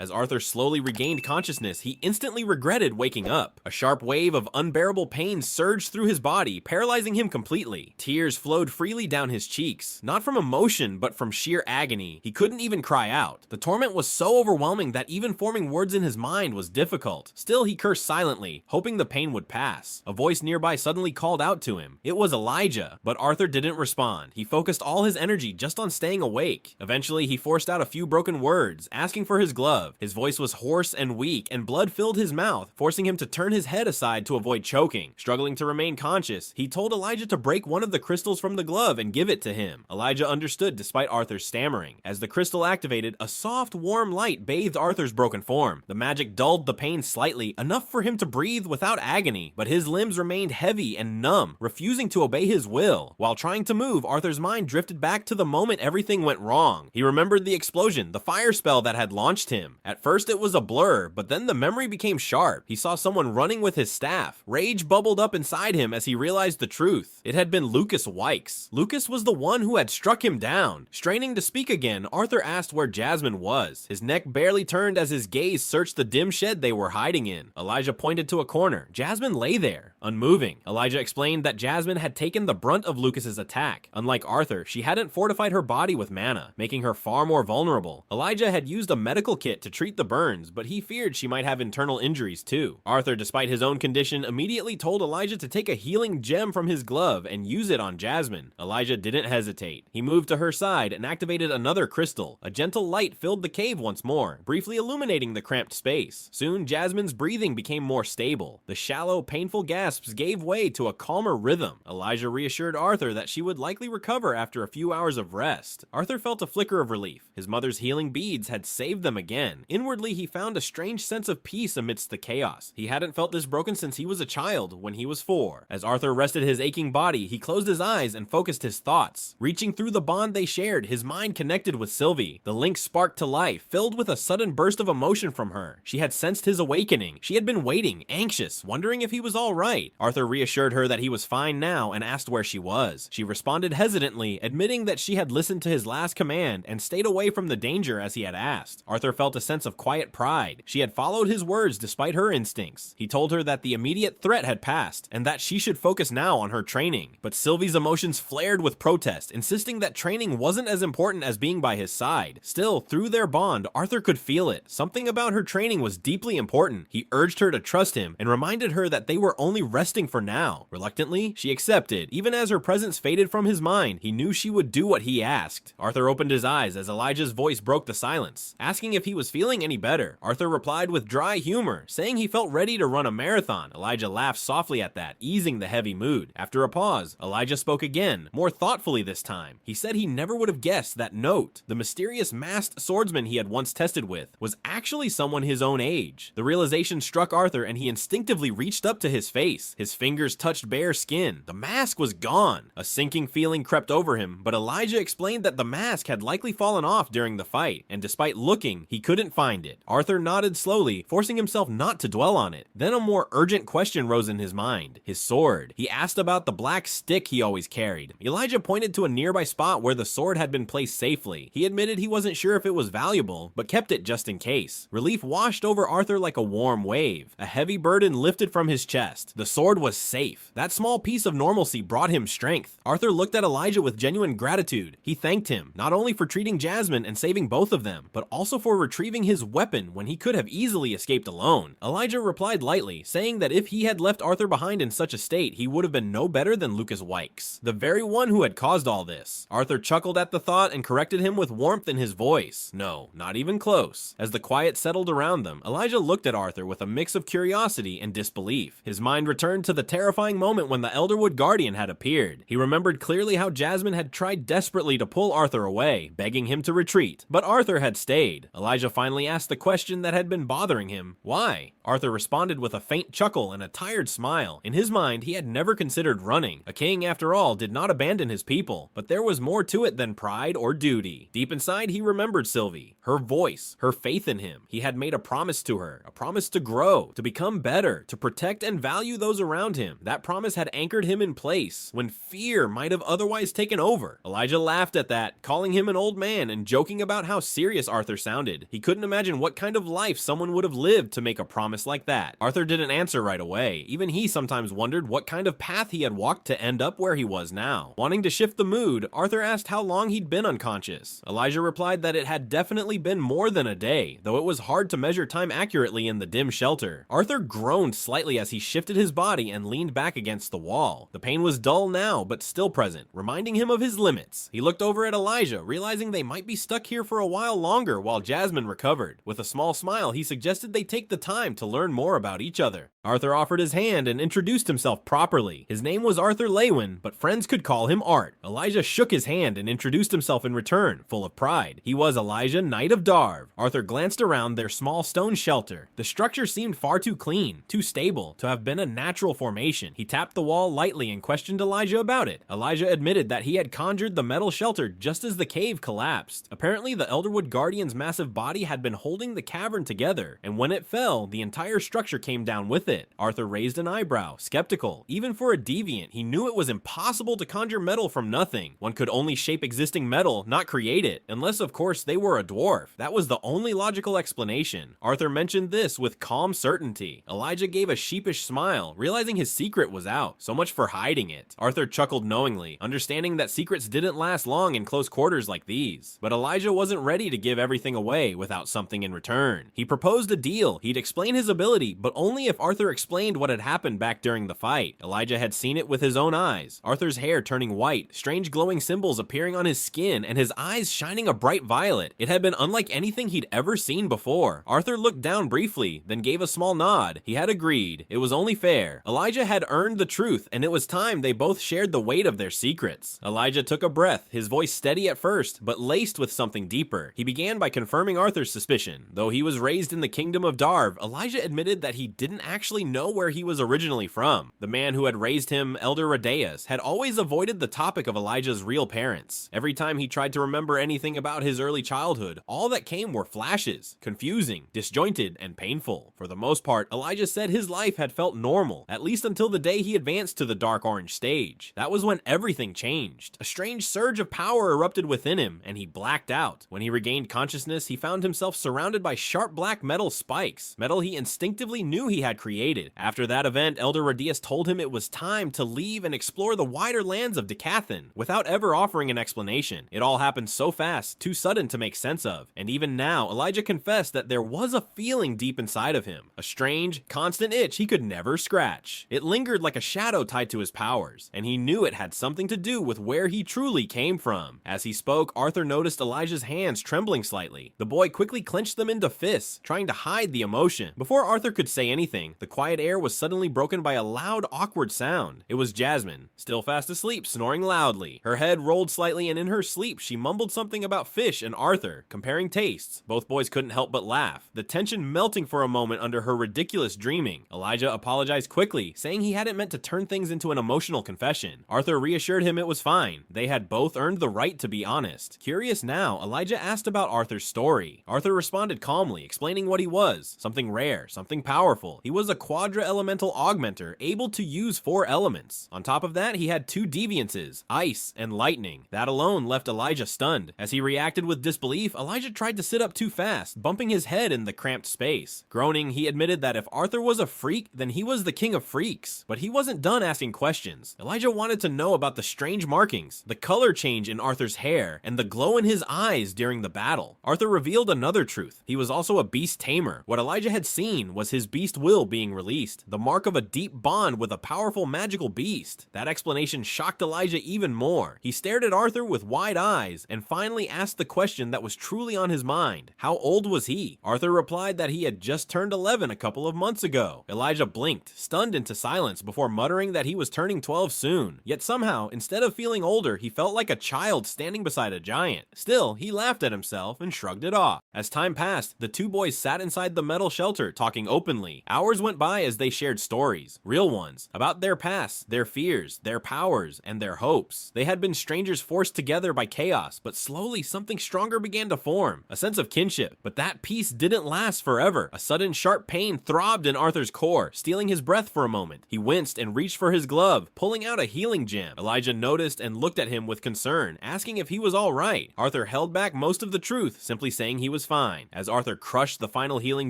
As Arthur slowly regained consciousness, he instantly regretted waking up. A sharp wave of unbearable pain surged through his body, paralyzing him completely. Tears flowed freely down his cheeks, not from emotion, but from sheer agony. He couldn't even cry out. The torment was so overwhelming that even forming words in his mind was difficult. Still, he cursed silently, hoping the pain would pass. A voice nearby suddenly called out to him. It was Elijah, but Arthur didn't respond. He focused all his energy just on staying awake. Eventually, he forced out a few broken words, asking for his glove. His voice was hoarse and weak, and blood filled his mouth, forcing him to turn his head aside to avoid choking. Struggling to remain conscious, he told Elijah to break one of the crystals from the glove and give it to him. Elijah understood despite Arthur's stammering. As the crystal activated, a soft, warm light bathed Arthur's broken form. The magic dulled the pain slightly, enough for him to breathe without agony, but his limbs remained heavy and numb, refusing to obey his will. While trying to move, Arthur's mind drifted back to the moment everything went wrong. He remembered the explosion, the fire spell that had launched him. At first it was a blur, but then the memory became sharp. He saw someone running with his staff. Rage bubbled up inside him as he realized the truth. It had been Lucas Wykes. Lucas was the one who had struck him down. Straining to speak again, Arthur asked where Jasmine was. His neck barely turned as his gaze searched the dim shed they were hiding in. Elijah pointed to a corner. Jasmine lay there, unmoving. Elijah explained that Jasmine had taken the brunt of Lucas's attack. Unlike Arthur, she hadn't fortified her body with mana, making her far more vulnerable. Elijah had used a medical kit to treat the burns, but he feared she might have internal injuries too. Arthur, despite his own condition, immediately told Elijah to take a healing gem from his glove and use it on Jasmine. Elijah didn't hesitate. He moved to her side and activated another crystal. A gentle light filled the cave once more, briefly illuminating the cramped space. Soon, Jasmine's breathing became more stable. The shallow, painful gasps gave way to a calmer rhythm. Elijah reassured Arthur that she would likely recover after a few hours of rest. Arthur felt a flicker of relief. His mother's healing beads had saved them again. Inwardly, he found a strange sense of peace amidst the chaos. He hadn't felt this broken since he was a child, when he was 4. As Arthur rested his aching body, he closed his eyes and focused his thoughts. Reaching through the bond they shared, his mind connected with Sylvie. The link sparked to life, filled with a sudden burst of emotion from her. She had sensed his awakening. She had been waiting, anxious, wondering if he was all right. Arthur reassured her that he was fine now and asked where she was. She responded hesitantly, admitting that she had listened to his last command and stayed away from the danger as he had asked. Arthur felt a sense of quiet pride. She had followed his words despite her instincts. He told her that the immediate threat had passed and that she should focus now on her training. But Sylvie's emotions flared with protest, insisting that training wasn't as important as being by his side. Still, through their bond, Arthur could feel it. Something about her training was deeply important. He urged her to trust him and reminded her that they were only resting for now. Reluctantly, she accepted. Even as her presence faded from his mind, he knew she would do what he asked. Arthur opened his eyes as Elijah's voice broke the silence, asking if he was feeling any better. Arthur replied with dry humor, saying he felt ready to run a marathon. Elijah laughed softly at that, easing the heavy mood. After a pause, Elijah spoke again, more thoughtfully this time. He said he never would have guessed that Note, the mysterious masked swordsman he had once tested with, was actually someone his own age. The realization struck Arthur and he instinctively reached up to his face. His fingers touched bare skin. The mask was gone. A sinking feeling crept over him, but Elijah explained that the mask had likely fallen off during the fight, and despite looking, he couldn't find it. Arthur nodded slowly, forcing himself not to dwell on it. Then a more urgent question rose in his mind. His sword. He asked about the black stick he always carried. Elijah pointed to a nearby spot where the sword had been placed safely. He admitted he wasn't sure if it was valuable, but kept it just in case. Relief washed over Arthur like a warm wave. A heavy burden lifted from his chest. The sword was safe. That small piece of normalcy brought him strength. Arthur looked at Elijah with genuine gratitude. He thanked him, not only for treating Jasmine and saving both of them, but also for retrieving his weapon when he could have easily escaped alone. Elijah replied lightly, saying that if he had left Arthur behind in such a state, he would have been no better than Lucas Wykes, the very one who had caused all this. Arthur chuckled at the thought and corrected him with warmth in his voice. No, not even close. As the quiet settled around them, Elijah looked at Arthur with a mix of curiosity and disbelief. His mind returned to the terrifying moment when the Elderwood Guardian had appeared. He remembered clearly how Jasmine had tried desperately to pull Arthur away, begging him to retreat, but Arthur had stayed. Elijah finally asked the question that had been bothering him. Why? Arthur responded with a faint chuckle and a tired smile. In his mind, he had never considered running. A king, after all, did not abandon his people, but there was more to it than pride or duty. Deep inside, he remembered Sylvie, her voice, her faith in him. He had made a promise to her, a promise to grow, to become better, to protect and value those around him. That promise had anchored him in place when fear might have otherwise taken over. Elijah laughed at that, calling him an old man and joking about how serious Arthur sounded. He couldn't couldn't imagine what kind of life someone would have lived to make a promise like that. Arthur didn't answer right away. Even he sometimes wondered what kind of path he had walked to end up where he was now. Wanting to shift the mood, Arthur asked how long he'd been unconscious. Elijah replied that it had definitely been more than a day, though it was hard to measure time accurately in the dim shelter. Arthur groaned slightly as he shifted his body and leaned back against the wall. The pain was dull now, but still present, reminding him of his limits. He looked over at Elijah, realizing they might be stuck here for a while longer while Jasmine recovered. With a small smile, he suggested they take the time to learn more about each other. Arthur offered his hand and introduced himself properly. His name was Arthur Leywin, but friends could call him Art. Elijah shook his hand and introduced himself in return, full of pride. He was Elijah, Knight of Darv. Arthur glanced around their small stone shelter. The structure seemed far too clean, too stable, to have been a natural formation. He tapped the wall lightly and questioned Elijah about it. Elijah admitted that he had conjured the metal shelter just as the cave collapsed. Apparently, the Elderwood Guardian's massive body had been holding the cavern together, and when it fell, the entire structure came down with it. Arthur raised an eyebrow, skeptical. Even for a deviant, he knew it was impossible to conjure metal from nothing. One could only shape existing metal, not create it, unless of course they were a dwarf. That was the only logical explanation. Arthur mentioned this with calm certainty. Elijah gave a sheepish smile, realizing his secret was out. So much for hiding it. Arthur chuckled knowingly, understanding that secrets didn't last long in close quarters like these. But Elijah wasn't ready to give everything away without something in return. He proposed a deal. He'd explain his ability, but only if Arthur explained what had happened back during the fight. Elijah had seen it with his own eyes. Arthur's hair turning white, strange glowing symbols appearing on his skin, and his eyes shining a bright violet. It had been unlike anything he'd ever seen before. Arthur looked down briefly, then gave a small nod. He had agreed. It was only fair. Elijah had earned the truth, and it was time they both shared the weight of their secrets. Elijah took a breath, his voice steady at first, but laced with something deeper. He began by confirming Arthur's suspicion. Though he was raised in the kingdom of Darv, Elijah admitted that he didn't actually know where he was originally from. The man who had raised him, Elder Radeus, had always avoided the topic of Elijah's real parents. Every time he tried to remember anything about his early childhood, all that came were flashes, confusing, disjointed, and painful. For the most part, Elijah said his life had felt normal, at least until the day he advanced to the Dark Orange stage. That was when everything changed. A strange surge of power erupted within him, and he blacked out. When he regained consciousness, he found himself surrounded by sharp black metal spikes, metal he instinctively knew he had created. After that event, Elder Radeus told him it was time to leave and explore the wider lands of Dicathen, without ever offering an explanation. It all happened so fast, too sudden to make sense of. And even now, Elijah confessed that there was a feeling deep inside of him, a strange, constant itch he could never scratch. It lingered like a shadow tied to his powers, and he knew it had something to do with where he truly came from. As he spoke, Arthur noticed Elijah's hands trembling slightly. The boy quickly clenched them into fists, trying to hide the emotion. Before Arthur could say anything, the quiet air was suddenly broken by a loud, awkward sound. It was Jasmine, still fast asleep, snoring loudly. Her head rolled slightly, and in her sleep, she mumbled something about fish and Arthur, comparing tastes. Both boys couldn't help but laugh, the tension melting for a moment under her ridiculous dreaming. Elijah apologized quickly, saying he hadn't meant to turn things into an emotional confession. Arthur reassured him it was fine. They had both earned the right to be honest. Curious now, Elijah asked about Arthur's story. Arthur responded calmly, explaining what he was. Something rare, something powerful. He was a quadra-elemental augmenter, able to use 4 elements. On top of that, he had 2 deviances, ice and lightning. That alone left Elijah stunned. As he reacted with disbelief, Elijah tried to sit up too fast, bumping his head in the cramped space. Groaning, he admitted that if Arthur was a freak, then he was the king of freaks. But he wasn't done asking questions. Elijah wanted to know about the strange markings, the color change in Arthur's hair, and the glow in his eyes during the battle. Arthur revealed another truth. He was also a beast tamer. What Elijah had seen was his beast will being released, the mark of a deep bond with a powerful magical beast. That explanation shocked Elijah even more. He stared at Arthur with wide eyes, and finally asked the question that was truly on his mind. How old was he? Arthur replied that he had just turned 11 a couple of months ago. Elijah blinked, stunned into silence, before muttering that he was turning 12 soon. Yet somehow, instead of feeling older, he felt like a child standing beside a giant. Still, he laughed at himself and shrugged it off. As time passed, the 2 boys sat inside the metal shelter, talking openly. Hours went by as they shared stories, real ones, about their past, their fears, their powers, and their hopes. They had been strangers forced together by chaos, but slowly something stronger began to form, a sense of kinship. But that peace didn't last forever. A sudden sharp pain throbbed in Arthur's core, stealing his breath for a moment. He winced and reached for his glove, pulling out a healing gem. Elijah noticed and looked at him with concern, asking if he was all right. Arthur held back most of the truth, simply saying he was was fine. As Arthur crushed the final healing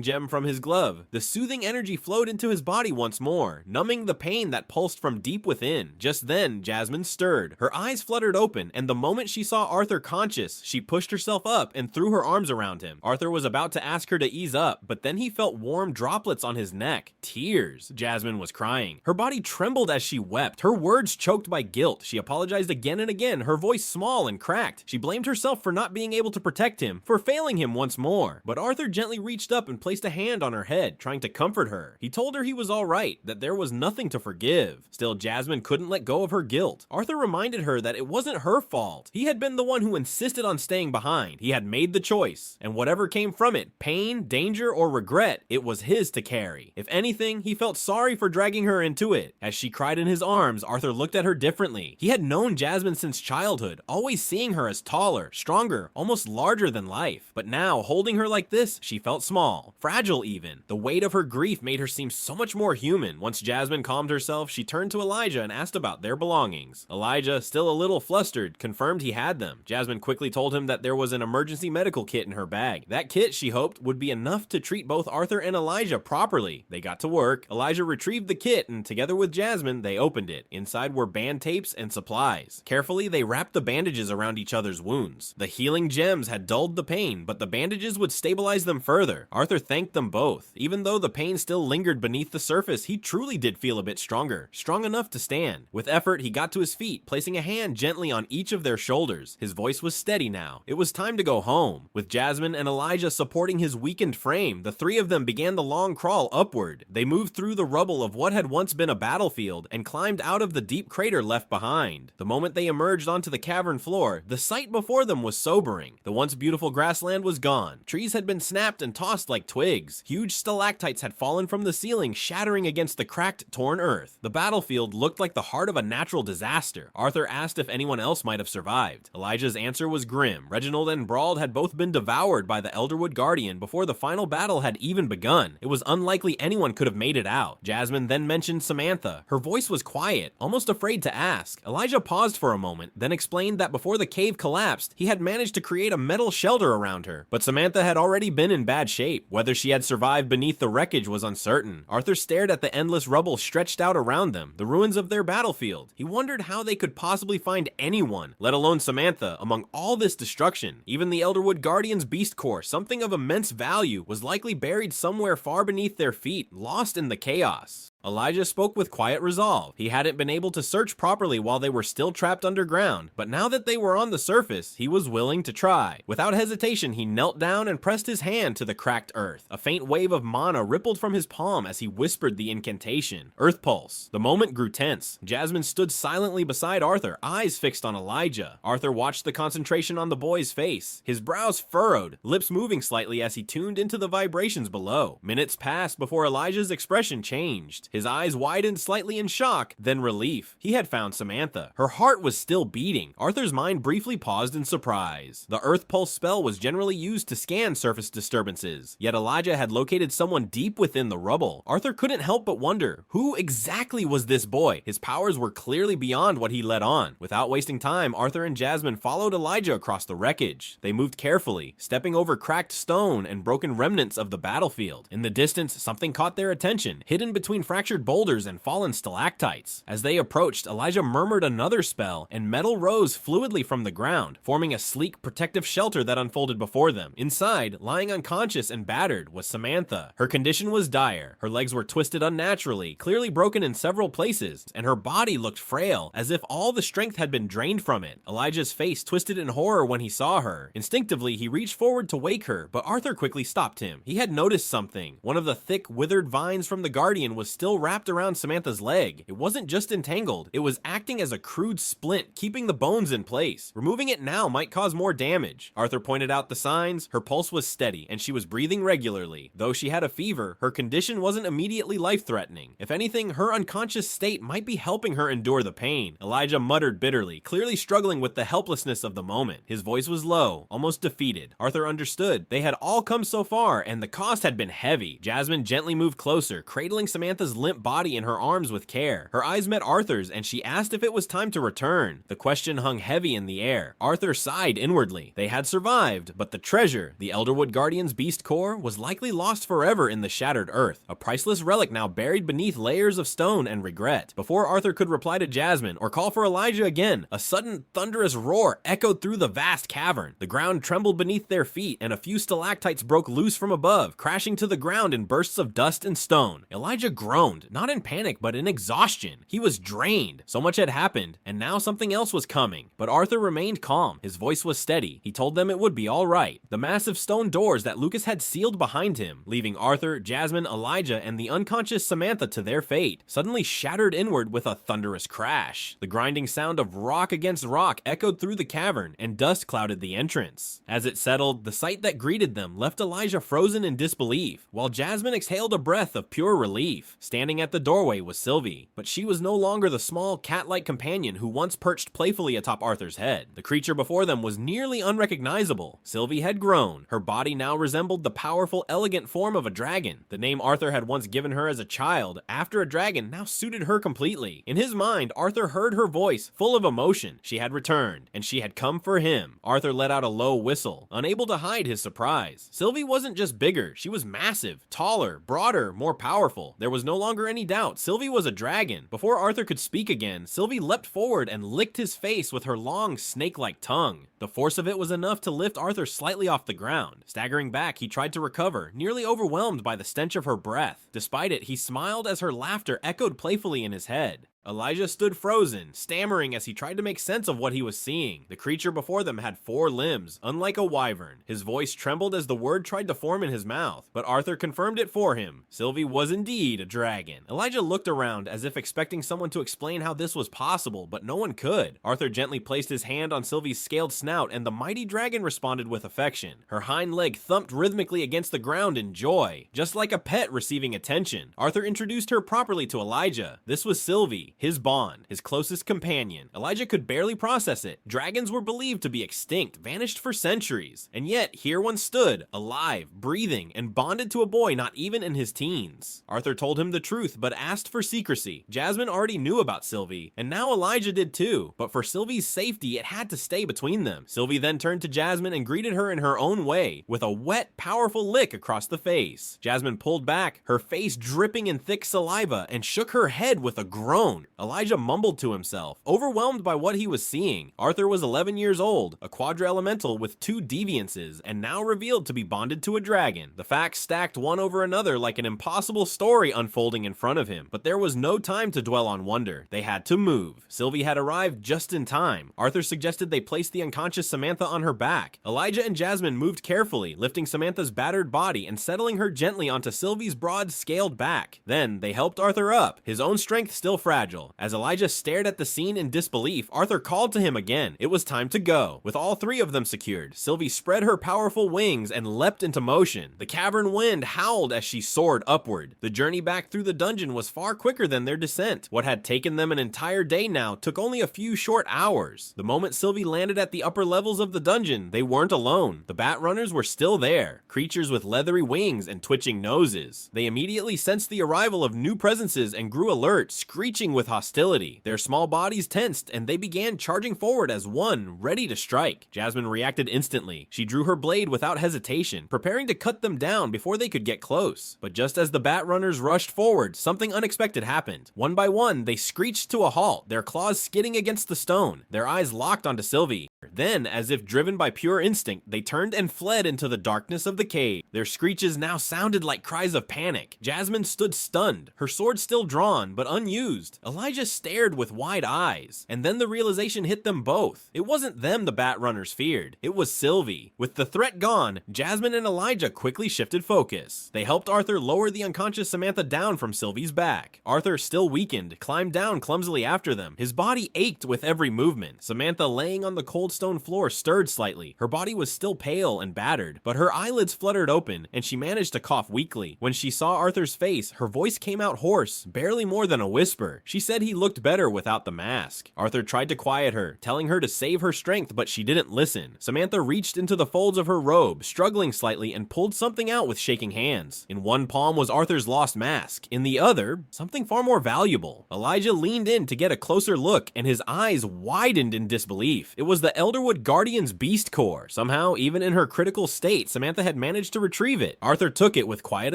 gem from his glove, the soothing energy flowed into his body once more, numbing the pain that pulsed from deep within. Just then, Jasmine stirred. Her eyes fluttered open, and the moment she saw Arthur conscious, she pushed herself up and threw her arms around him. Arthur was about to ask her to ease up, but then he felt warm droplets on his neck. Tears. Jasmine was crying. Her body trembled as she wept, her words choked by guilt. She apologized again and again, her voice small and cracked. She blamed herself for not being able to protect him, for failing him once more. But Arthur gently reached up and placed a hand on her head, trying to comfort her. He told her he was alright, that there was nothing to forgive. Still, Jasmine couldn't let go of her guilt. Arthur reminded her that it wasn't her fault. He had been the one who insisted on staying behind. He had made the choice, and whatever came from it, pain, danger, or regret, it was his to carry. If anything, he felt sorry for dragging her into it. As she cried in his arms, Arthur looked at her differently. He had known Jasmine since childhood, always seeing her as taller, stronger, almost larger than life. But now, holding her like this, she felt small, fragile even. The weight of her grief made her seem so much more human. Once Jasmine calmed herself, she turned to Elijah and asked about their belongings. Elijah, still a little flustered, confirmed he had them. Jasmine quickly told him that there was an emergency medical kit in her bag. That kit, she hoped, would be enough to treat both Arthur and Elijah properly. They got to work. Elijah retrieved the kit, and together with Jasmine, they opened it. Inside were band tapes and supplies. Carefully, they wrapped the bandages around each other's wounds. The healing gems had dulled the pain, but the bandages would stabilize them further. Arthur thanked them both. Even though the pain still lingered beneath the surface, he truly did feel a bit stronger, strong enough to stand. With effort, he got to his feet, placing a hand gently on each of their shoulders. His voice was steady now. It was time to go home. With Jasmine and Elijah supporting his weakened frame, the three of them began the long crawl upward. They moved through the rubble of what had once been a battlefield and climbed out of the deep crater left behind. The moment they emerged onto the cavern floor, the sight before them was sobering. The once beautiful grassland was gone. Trees had been snapped and tossed like twigs. Huge stalactites had fallen from the ceiling, shattering against the cracked, torn earth. The battlefield looked like the heart of a natural disaster. Arthur asked if anyone else might have survived. Elijah's answer was grim. Reginald and Brauld had both been devoured by the Elderwood Guardian before the final battle had even begun. It was unlikely anyone could have made it out. Jasmine then mentioned Samantha. Her voice was quiet, almost afraid to ask. Elijah paused for a moment, then explained that before the cave collapsed, he had managed to create a metal shelter around her. But Samantha had already been in bad shape. Whether she had survived beneath the wreckage was uncertain. Arthur stared at the endless rubble stretched out around them, the ruins of their battlefield. He wondered how they could possibly find anyone, let alone Samantha, among all this destruction. Even the Elderwood Guardian's beast core, something of immense value, was likely buried somewhere far beneath their feet, lost in the chaos. Elijah spoke with quiet resolve. He hadn't been able to search properly while they were still trapped underground, but now that they were on the surface, he was willing to try. Without hesitation, he knelt down and pressed his hand to the cracked earth. A faint wave of mana rippled from his palm as he whispered the incantation. Earth Pulse. The moment grew tense. Jasmine stood silently beside Arthur, eyes fixed on Elijah. Arthur watched the concentration on the boy's face. His brows furrowed, lips moving slightly as he tuned into the vibrations below. Minutes passed before Elijah's expression changed. His eyes widened slightly in shock, then relief. He had found Samantha. Her heart was still beating. Arthur's mind briefly paused in surprise. The Earth Pulse spell was generally used to scan surface disturbances, yet Elijah had located someone deep within the rubble. Arthur couldn't help but wonder, who exactly was this boy? His powers were clearly beyond what he let on. Without wasting time, Arthur and Jasmine followed Elijah across the wreckage. They moved carefully, stepping over cracked stone and broken remnants of the battlefield. In the distance, something caught their attention, hidden between fractured boulders and fallen stalactites. As they approached, Elijah murmured another spell, and metal rose fluidly from the ground, forming a sleek, protective shelter that unfolded before them. Inside, lying unconscious and battered, was Samantha. Her condition was dire. Her legs were twisted unnaturally, clearly broken in several places, and her body looked frail, as if all the strength had been drained from it. Elijah's face twisted in horror when he saw her. Instinctively, he reached forward to wake her, but Arthur quickly stopped him. He had noticed something. One of the thick, withered vines from the Guardian was still wrapped around Samantha's leg. It wasn't just entangled, it was acting as a crude splint, keeping the bones in place. Removing it now might cause more damage. Arthur pointed out the signs. Her pulse was steady, and she was breathing regularly. Though she had a fever, her condition wasn't immediately life-threatening. If anything, her unconscious state might be helping her endure the pain. Elijah muttered bitterly, clearly struggling with the helplessness of the moment. His voice was low, almost defeated. Arthur understood. They had all come so far, and the cost had been heavy. Jasmine gently moved closer, cradling Samantha's limp body in her arms with care. Her eyes met Arthur's and she asked if it was time to return. The question hung heavy in the air. Arthur sighed inwardly. They had survived, but the treasure, the Elderwood Guardian's beast core, was likely lost forever in the shattered earth, a priceless relic now buried beneath layers of stone and regret. Before Arthur could reply to Jasmine or call for Elijah again, a sudden thunderous roar echoed through the vast cavern. The ground trembled beneath their feet and a few stalactites broke loose from above, crashing to the ground in bursts of dust and stone. Elijah groaned, not in panic but in exhaustion. He was drained. So much had happened, and now something else was coming. But Arthur remained calm. His voice was steady. He told them it would be all right. The massive stone doors that Lucas had sealed behind him, leaving Arthur, Jasmine, Elijah, and the unconscious Samantha to their fate, suddenly shattered inward with a thunderous crash. The grinding sound of rock against rock echoed through the cavern, and dust clouded the entrance. As it settled, the sight that greeted them left Elijah frozen in disbelief, while Jasmine exhaled a breath of pure relief. Standing at the doorway was Sylvie, but she was no longer the small, cat-like companion who once perched playfully atop Arthur's head. The creature before them was nearly unrecognizable. Sylvie had grown. Her body now resembled the powerful, elegant form of a dragon. The name Arthur had once given her as a child, after a dragon, now suited her completely. In his mind, Arthur heard her voice, full of emotion. She had returned, and she had come for him. Arthur let out a low whistle, unable to hide his surprise. Sylvie wasn't just bigger, she was massive, taller, broader, more powerful. There was no longer any doubt, Sylvie was a dragon. Before Arthur could speak again, Sylvie leapt forward and licked his face with her long, snake-like tongue. The force of it was enough to lift Arthur slightly off the ground. Staggering back, he tried to recover, nearly overwhelmed by the stench of her breath. Despite it, he smiled as her laughter echoed playfully in his head. Elijah stood frozen, stammering as he tried to make sense of what he was seeing. The creature before them had 4 limbs, unlike a wyvern. His voice trembled as the word tried to form in his mouth, but Arthur confirmed it for him. Sylvie was indeed a dragon. Elijah looked around as if expecting someone to explain how this was possible, but no one could. Arthur gently placed his hand on Sylvie's scaled snout, and the mighty dragon responded with affection. Her hind leg thumped rhythmically against the ground in joy, just like a pet receiving attention. Arthur introduced her properly to Elijah. This was Sylvie, his bond, his closest companion. Elijah could barely process it. Dragons were believed to be extinct, vanished for centuries. And yet, here one stood, alive, breathing, and bonded to a boy not even in his teens. Arthur told him the truth, but asked for secrecy. Jasmine already knew about Sylvie, and now Elijah did too. But for Sylvie's safety, it had to stay between them. Sylvie then turned to Jasmine and greeted her in her own way, with a wet, powerful lick across the face. Jasmine pulled back, her face dripping in thick saliva, and shook her head with a groan. Elijah mumbled to himself, overwhelmed by what he was seeing. Arthur was 11 years old, a quadra-elemental with 2 deviances, and now revealed to be bonded to a dragon. The facts stacked one over another like an impossible story unfolding in front of him, but there was no time to dwell on wonder. They had to move. Sylvie had arrived just in time. Arthur suggested they place the unconscious Samantha on her back. Elijah and Jasmine moved carefully, lifting Samantha's battered body and settling her gently onto Sylvie's broad, scaled back. Then they helped Arthur up, his own strength still fragile. As Elijah stared at the scene in disbelief, Arthur called to him again. It was time to go. With all 3 of them secured, Sylvie spread her powerful wings and leapt into motion. The cavern wind howled as she soared upward. The journey back through the dungeon was far quicker than their descent. What had taken them an entire day now took only a few short hours. The moment Sylvie landed at the upper levels of the dungeon, they weren't alone. The bat runners were still there, creatures with leathery wings and twitching noses. They immediately sensed the arrival of new presences and grew alert, screeching with hostility. Their small bodies tensed, and they began charging forward as one, ready to strike. Jasmine reacted instantly. She drew her blade without hesitation, preparing to cut them down before they could get close. But just as the bat runners rushed forward, something unexpected happened. One by one, they screeched to a halt, their claws skidding against the stone. Their eyes locked onto Sylvie. Then, as if driven by pure instinct, they turned and fled into the darkness of the cave. Their screeches now sounded like cries of panic. Jasmine stood stunned, her sword still drawn, but unused. Elijah stared with wide eyes, and then the realization hit them both. It wasn't them the bat runners feared, it was Sylvie. With the threat gone, Jasmine and Elijah quickly shifted focus. They helped Arthur lower the unconscious Samantha down from Sylvie's back. Arthur, still weakened, climbed down clumsily after them. His body ached with every movement. Samantha, laying on the cold stone floor, stirred slightly. Her body was still pale and battered, but her eyelids fluttered open, and she managed to cough weakly. When she saw Arthur's face, her voice came out hoarse, barely more than a whisper. She said he looked better without the mask. Arthur tried to quiet her, telling her to save her strength, but she didn't listen. Samantha reached into the folds of her robe, struggling slightly, and pulled something out with shaking hands. In one palm was Arthur's lost mask. In the other, something far more valuable. Elijah leaned in to get a closer look, and his eyes widened in disbelief. It was the Elderwood Guardian's beast core. Somehow, even in her critical state, Samantha had managed to retrieve it. Arthur took it with quiet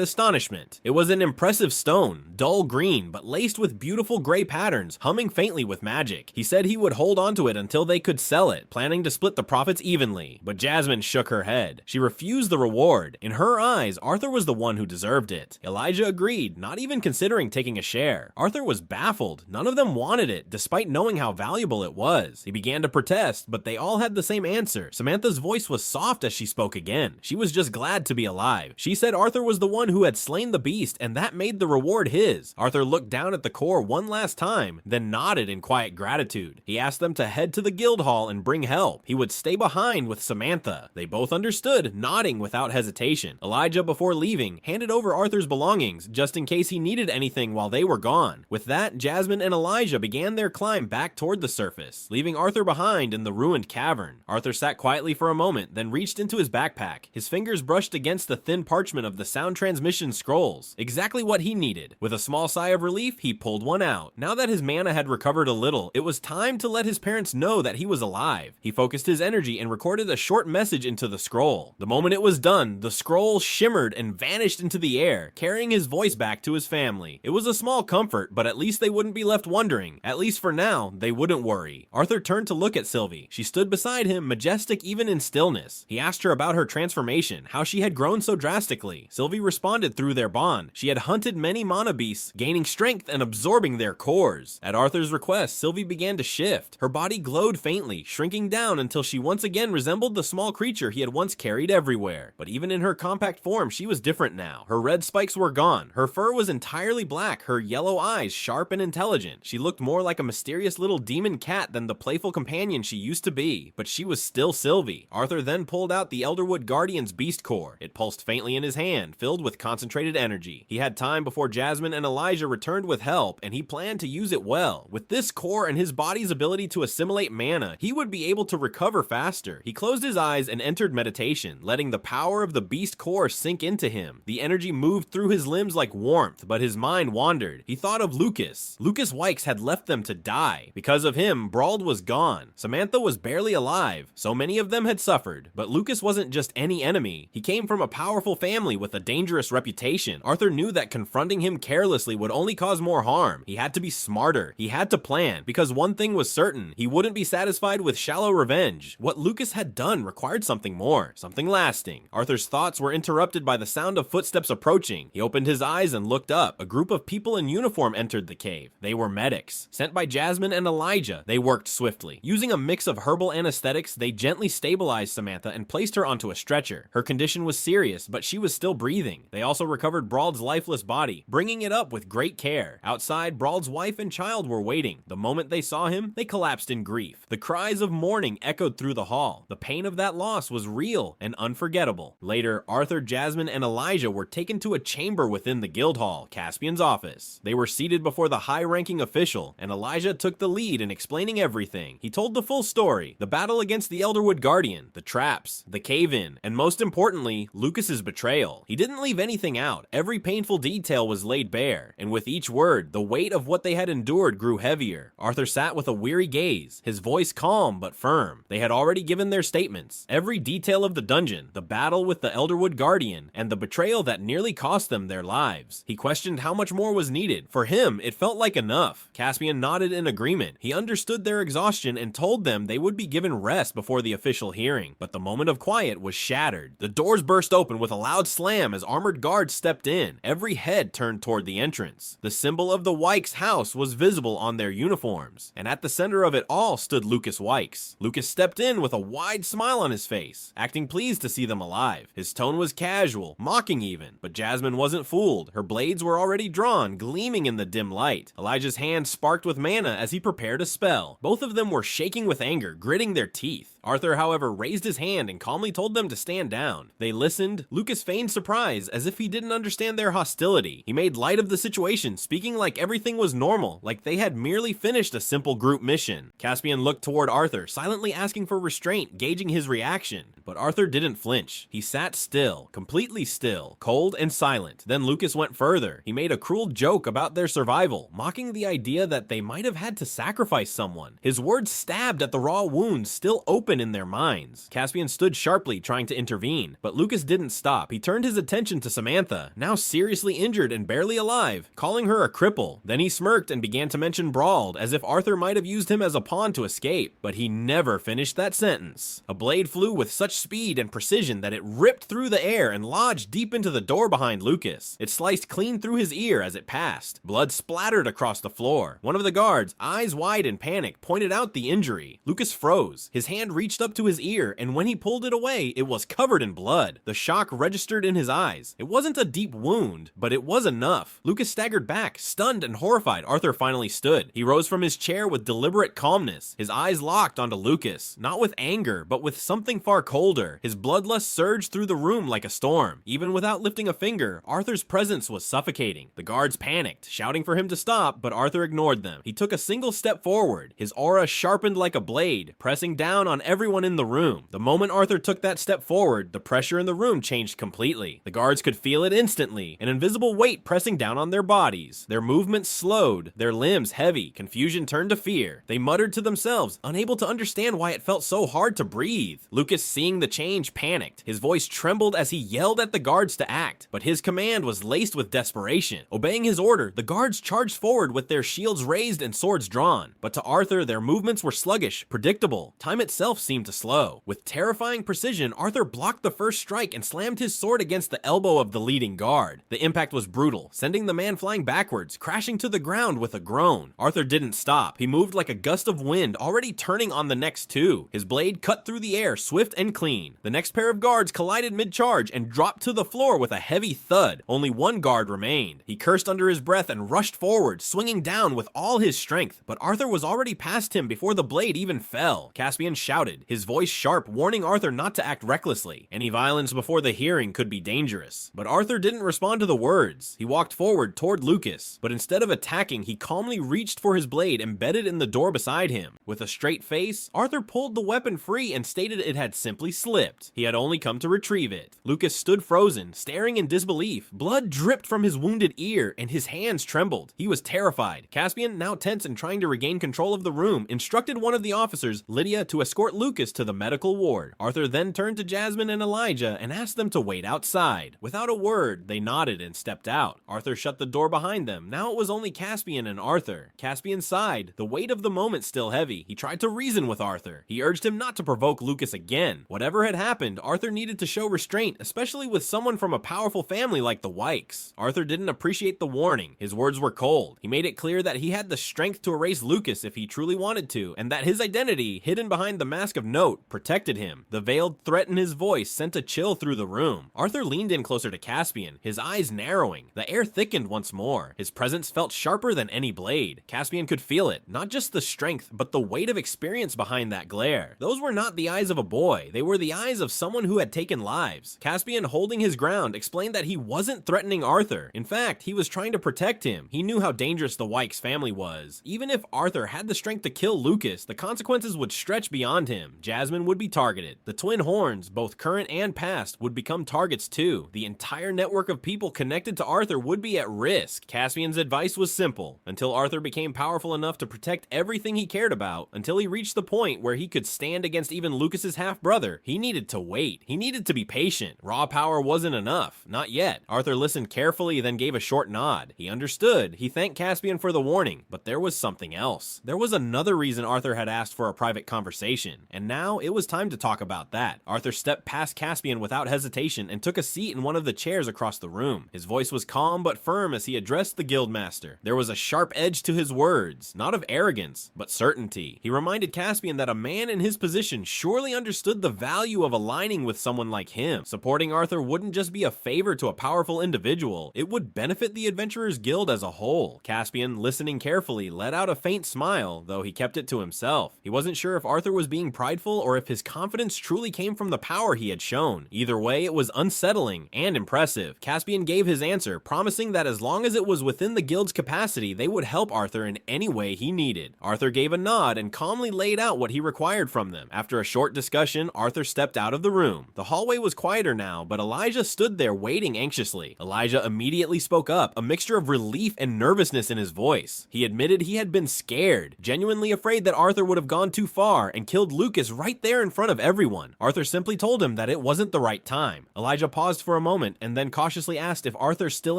astonishment. It was an impressive stone, dull green, but laced with beautiful gray patterns, humming faintly with magic. He said he would hold onto it until they could sell it, planning to split the profits evenly. But Jasmine shook her head. She refused the reward. In her eyes, Arthur was the one who deserved it. Elijah agreed, not even considering taking a share. Arthur was baffled. None of them wanted it, despite knowing how valuable it was. He began to protest, but they all had the same answer. Samantha's voice was soft as she spoke again. She was just glad to be alive. She said Arthur was the one who had slain the beast, and that made the reward his. Arthur looked down at the core one last time, then nodded in quiet gratitude. He asked them to head to the guild hall and bring help. He would stay behind with Samantha. They both understood, nodding without hesitation. Elijah, before leaving, handed over Arthur's belongings, just in case he needed anything while they were gone. With that, Jasmine and Elijah began their climb back toward the surface, leaving Arthur behind in the ruined cavern. Arthur sat quietly for a moment, then reached into his backpack. His fingers brushed against the thin parchment of the sound transmission scrolls. Exactly what he needed. With a small sigh of relief, he pulled one out. Now that his mana had recovered a little, it was time to let his parents know that he was alive. He focused his energy and recorded a short message into the scroll. The moment it was done, the scroll shimmered and vanished into the air, carrying his voice back to his family. It was a small comfort, but at least they wouldn't be left wondering. At least for now, they wouldn't worry. Arthur turned to look at Sylvie. She stood beside him, majestic even in stillness. He asked her about her transformation, how she had grown so drastically. Sylvie responded through their bond. She had hunted many mana beasts, gaining strength and absorbing their cores. At Arthur's request, Sylvie began to shift. Her body glowed faintly, shrinking down until she once again resembled the small creature he had once carried everywhere. But even in her compact form, she was different now. Her red spikes were gone. Her fur was entirely black, her yellow eyes sharp and intelligent. She looked more like a mysterious little demon cat than the playful companion she used to be, but she was still Sylvie. Arthur then pulled out the Elderwood Guardian's beast core. It pulsed faintly in his hand, filled with concentrated energy. He had time before Jasmine and Elijah returned with help, and he planned to use it well. With this core and his body's ability to assimilate mana, he would be able to recover faster. He closed his eyes and entered meditation, letting the power of the beast core sink into him. The energy moved through his limbs like warmth, but his mind wandered. He thought of Lucas. Lucas Wykes had left them to die. Because of him, Brauld was gone. Samantha was barely alive. So many of them had suffered. But Lucas wasn't just any enemy. He came from a powerful family with a dangerous reputation. Arthur knew that confronting him carelessly would only cause more harm. He had to be smarter. He had to plan, because one thing was certain. He wouldn't be satisfied with shallow revenge. What Lucas had done required something more, something lasting. Arthur's thoughts were interrupted by the sound of footsteps approaching. He opened his eyes and looked up. A group of people in uniform entered the cave. They were medics. Sent by Jasmine and Elijah, they worked swiftly. Using a mix of herbal anesthetics, they gently stabilized Samantha and placed her onto a stretcher. Her condition was serious, but she was still breathing. They also recovered Brauld's lifeless body, bringing it up with great care. Outside, Brauld's wife and child were waiting. The moment they saw him, they collapsed in grief. The cries of mourning echoed through the hall. The pain of that loss was real and unforgettable. Later, Arthur, Jasmine, and Elijah were taken to a chamber within the guild hall, Caspian's office. They were seated before the high-ranking official, and Elijah took the lead in explaining everything. He told the full story: the battle against the Elderwood Guardian, the traps, the cave-in, and most importantly, Lucas's betrayal. He didn't leave anything out. Every painful detail was laid bare, and with each word, the weight of what they had endured grew heavier. Arthur sat with a weary gaze, his voice calm but firm. They had already given their statements. Every detail of the dungeon, the battle with the Elderwood Guardian, and the betrayal that nearly cost them their lives. He questioned how much more was needed. For him, it felt like enough. Caspian nodded in agreement. He understood their exhaustion and told them they would be given rest before the official hearing. But the moment of quiet was shattered. The doors burst open with a loud slam as armored guards stepped in. Every head turned toward the entrance. The symbol of the Wykes house was visible on their uniforms, and at the center of it all stood Lucas Wykes. Lucas stepped in with a wide smile on his face, acting pleased to see them alive. His tone was casual, mocking even, but Jasmine wasn't fooled. Her blades were already drawn, gleaming in the dim light. Elijah's hand sparked with mana as he prepared a spell. Both of them were shaking with anger, gritting their teeth. Arthur, however, raised his hand and calmly told them to stand down. They listened. Lucas feigned surprise, as if he didn't understand their hostility. He made light of the situation, speaking like everything was normal, like they had merely finished a simple group mission. Caspian looked toward Arthur, silently asking for restraint, gauging his reaction. But Arthur didn't flinch. He sat still, completely still, cold and silent. Then Lucas went further. He made a cruel joke about their survival, mocking the idea that they might have had to sacrifice someone. His words stabbed at the raw wounds still open in their minds. Caspian stood sharply, trying to intervene, but Lucas didn't stop. He turned his attention to Samantha, now seriously injured and barely alive, calling her a cripple. Then he smirked and began to mention Brawled, as if Arthur might have used him as a pawn to escape, but he never finished that sentence. A blade flew with such speed and precision that it ripped through the air and lodged deep into the door behind Lucas. It sliced clean through his ear as it passed. Blood splattered across the floor. One of the guards, eyes wide in panic, pointed out the injury. Lucas froze. His hand reached up to his ear, and when he pulled it away, it was covered in blood. The shock registered in his eyes. It wasn't a deep wound, but it was enough. Lucas staggered back, stunned and horrified. Arthur finally stood. He rose from his chair with deliberate calmness. His eyes locked onto Lucas, not with anger, but with something far colder. His bloodlust surged through the room like a storm. Even without lifting a finger, Arthur's presence was suffocating. The guards panicked, shouting for him to stop, but Arthur ignored them. He took a single step forward, his aura sharpened like a blade, pressing down on everyone in the room. The moment Arthur took that step forward, the pressure in the room changed completely. The guards could feel it instantly, an invisible weight pressing down on their bodies. Their movements slowed, their limbs heavy, confusion turned to fear. They muttered to themselves, unable to understand why it felt so hard to breathe. Lucas, seeing the change, panicked. His voice trembled as he yelled at the guards to act, but his command was laced with desperation. Obeying his order, the guards charged forward with their shields raised and swords drawn. But to Arthur, their movements were sluggish, predictable. Time itself seemed to slow. With terrifying precision, Arthur blocked the first strike and slammed his sword against the elbow of the leading guard. The impact was brutal, sending the man flying backwards, crashing to the ground with a groan. Arthur didn't stop. He moved like a gust of wind, already turning on the next two. His blade cut through the air, swift and clean. The next pair of guards collided mid-charge and dropped to the floor with a heavy thud. Only one guard remained. He cursed under his breath and rushed forward, swinging down with all his strength, but Arthur was already past him before the blade even fell. Caspian shouted, his voice sharp, warning Arthur not to act recklessly. Any violence before the hearing could be dangerous. But Arthur didn't respond to the words. He walked forward toward Lucas, but instead of attacking, he calmly reached for his blade embedded in the door beside him. With a straight face, Arthur pulled the weapon free and stated it had simply slipped. He had only come to retrieve it. Lucas stood frozen, staring in disbelief. Blood dripped from his wounded ear, and his hands trembled. He was terrified. Caspian, now tense and trying to regain control of the room, instructed one of the officers, Lydia, to escort Lucas to the medical ward. Arthur then turned to Jasmine and Elijah and asked them to wait outside. Without a word, they nodded and stepped out. Arthur shut the door behind them. Now it was only Caspian and Arthur. Caspian sighed, the weight of the moment still heavy. He tried to reason with Arthur. He urged him not to provoke Lucas again. Whatever had happened, Arthur needed to show restraint, especially with someone from a powerful family like the Wykes. Arthur didn't appreciate the warning. His words were cold. He made it clear that he had the strength to erase Lucas if he truly wanted to, and that his identity, hidden behind the mask of note, protected him. The veiled threat in his voice sent a chill through the room. Arthur leaned in closer to Caspian, his eyes narrowing. The air thickened once more. His presence felt sharper than any blade. Caspian could feel it, not just the strength, but the weight of experience behind that glare. Those were not the eyes of a boy. They were the eyes of someone who had taken lives. Caspian, holding his ground, explained that he wasn't threatening Arthur. In fact, he was trying to protect him. He knew how dangerous the Wykes family was. Even if Arthur had the strength to kill Lucas, the consequences would stretch beyond him. Jasmine would be targeted. The twin horns, both current and past, would become targets too. The entire network of people connected to Arthur would be at risk. Caspian's advice was simple. Until Arthur became powerful enough to protect everything he cared about, until he reached the point where he could stand against even Lucas's half-brother, he needed to wait. He needed to be patient. Raw power wasn't enough. Not yet. Arthur listened carefully, then gave a short nod. He understood. He thanked Caspian for the warning, but there was something else. There was another reason Arthur had asked for a private conversation, and now it was time to talk about that. Arthur stepped past Caspian without hesitation and took a seat in one of the chairs across the room. His voice was calm but firm as he addressed the guildmaster. There was a sharp edge to his words, not of arrogance, but certainty. He reminded Caspian that a man in his position surely understood the value of aligning with someone like him. Supporting Arthur wouldn't just be a favor to a powerful individual, it would benefit the Adventurers Guild as a whole. Caspian, listening carefully, let out a faint smile, though he kept it to himself. He wasn't sure if Arthur was being prideful or if his confidence truly came from the power he had shown. Either way, it was unsettling and impressive. Caspian gave his answer, promising that as long as it was within the guild's capacity, capacity, they would help Arthur in any way he needed. Arthur gave a nod and calmly laid out what he required from them. After a short discussion, Arthur stepped out of the room. The hallway was quieter now, but Elijah stood there waiting anxiously. Elijah immediately spoke up, a mixture of relief and nervousness in his voice. He admitted he had been scared, genuinely afraid that Arthur would have gone too far and killed Lucas right there in front of everyone. Arthur simply told him that it wasn't the right time. Elijah paused for a moment and then cautiously asked if Arthur still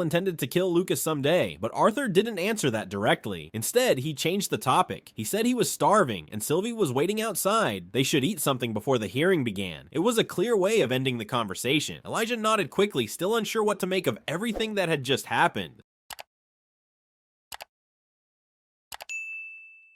intended to kill Lucas someday, but Arthur didn't answer that directly. Instead, he changed the topic. He said he was starving and Sylvie was waiting outside. They should eat something before the hearing began. It was a clear way of ending the conversation. Elijah nodded quickly, still unsure what to make of everything that had just happened.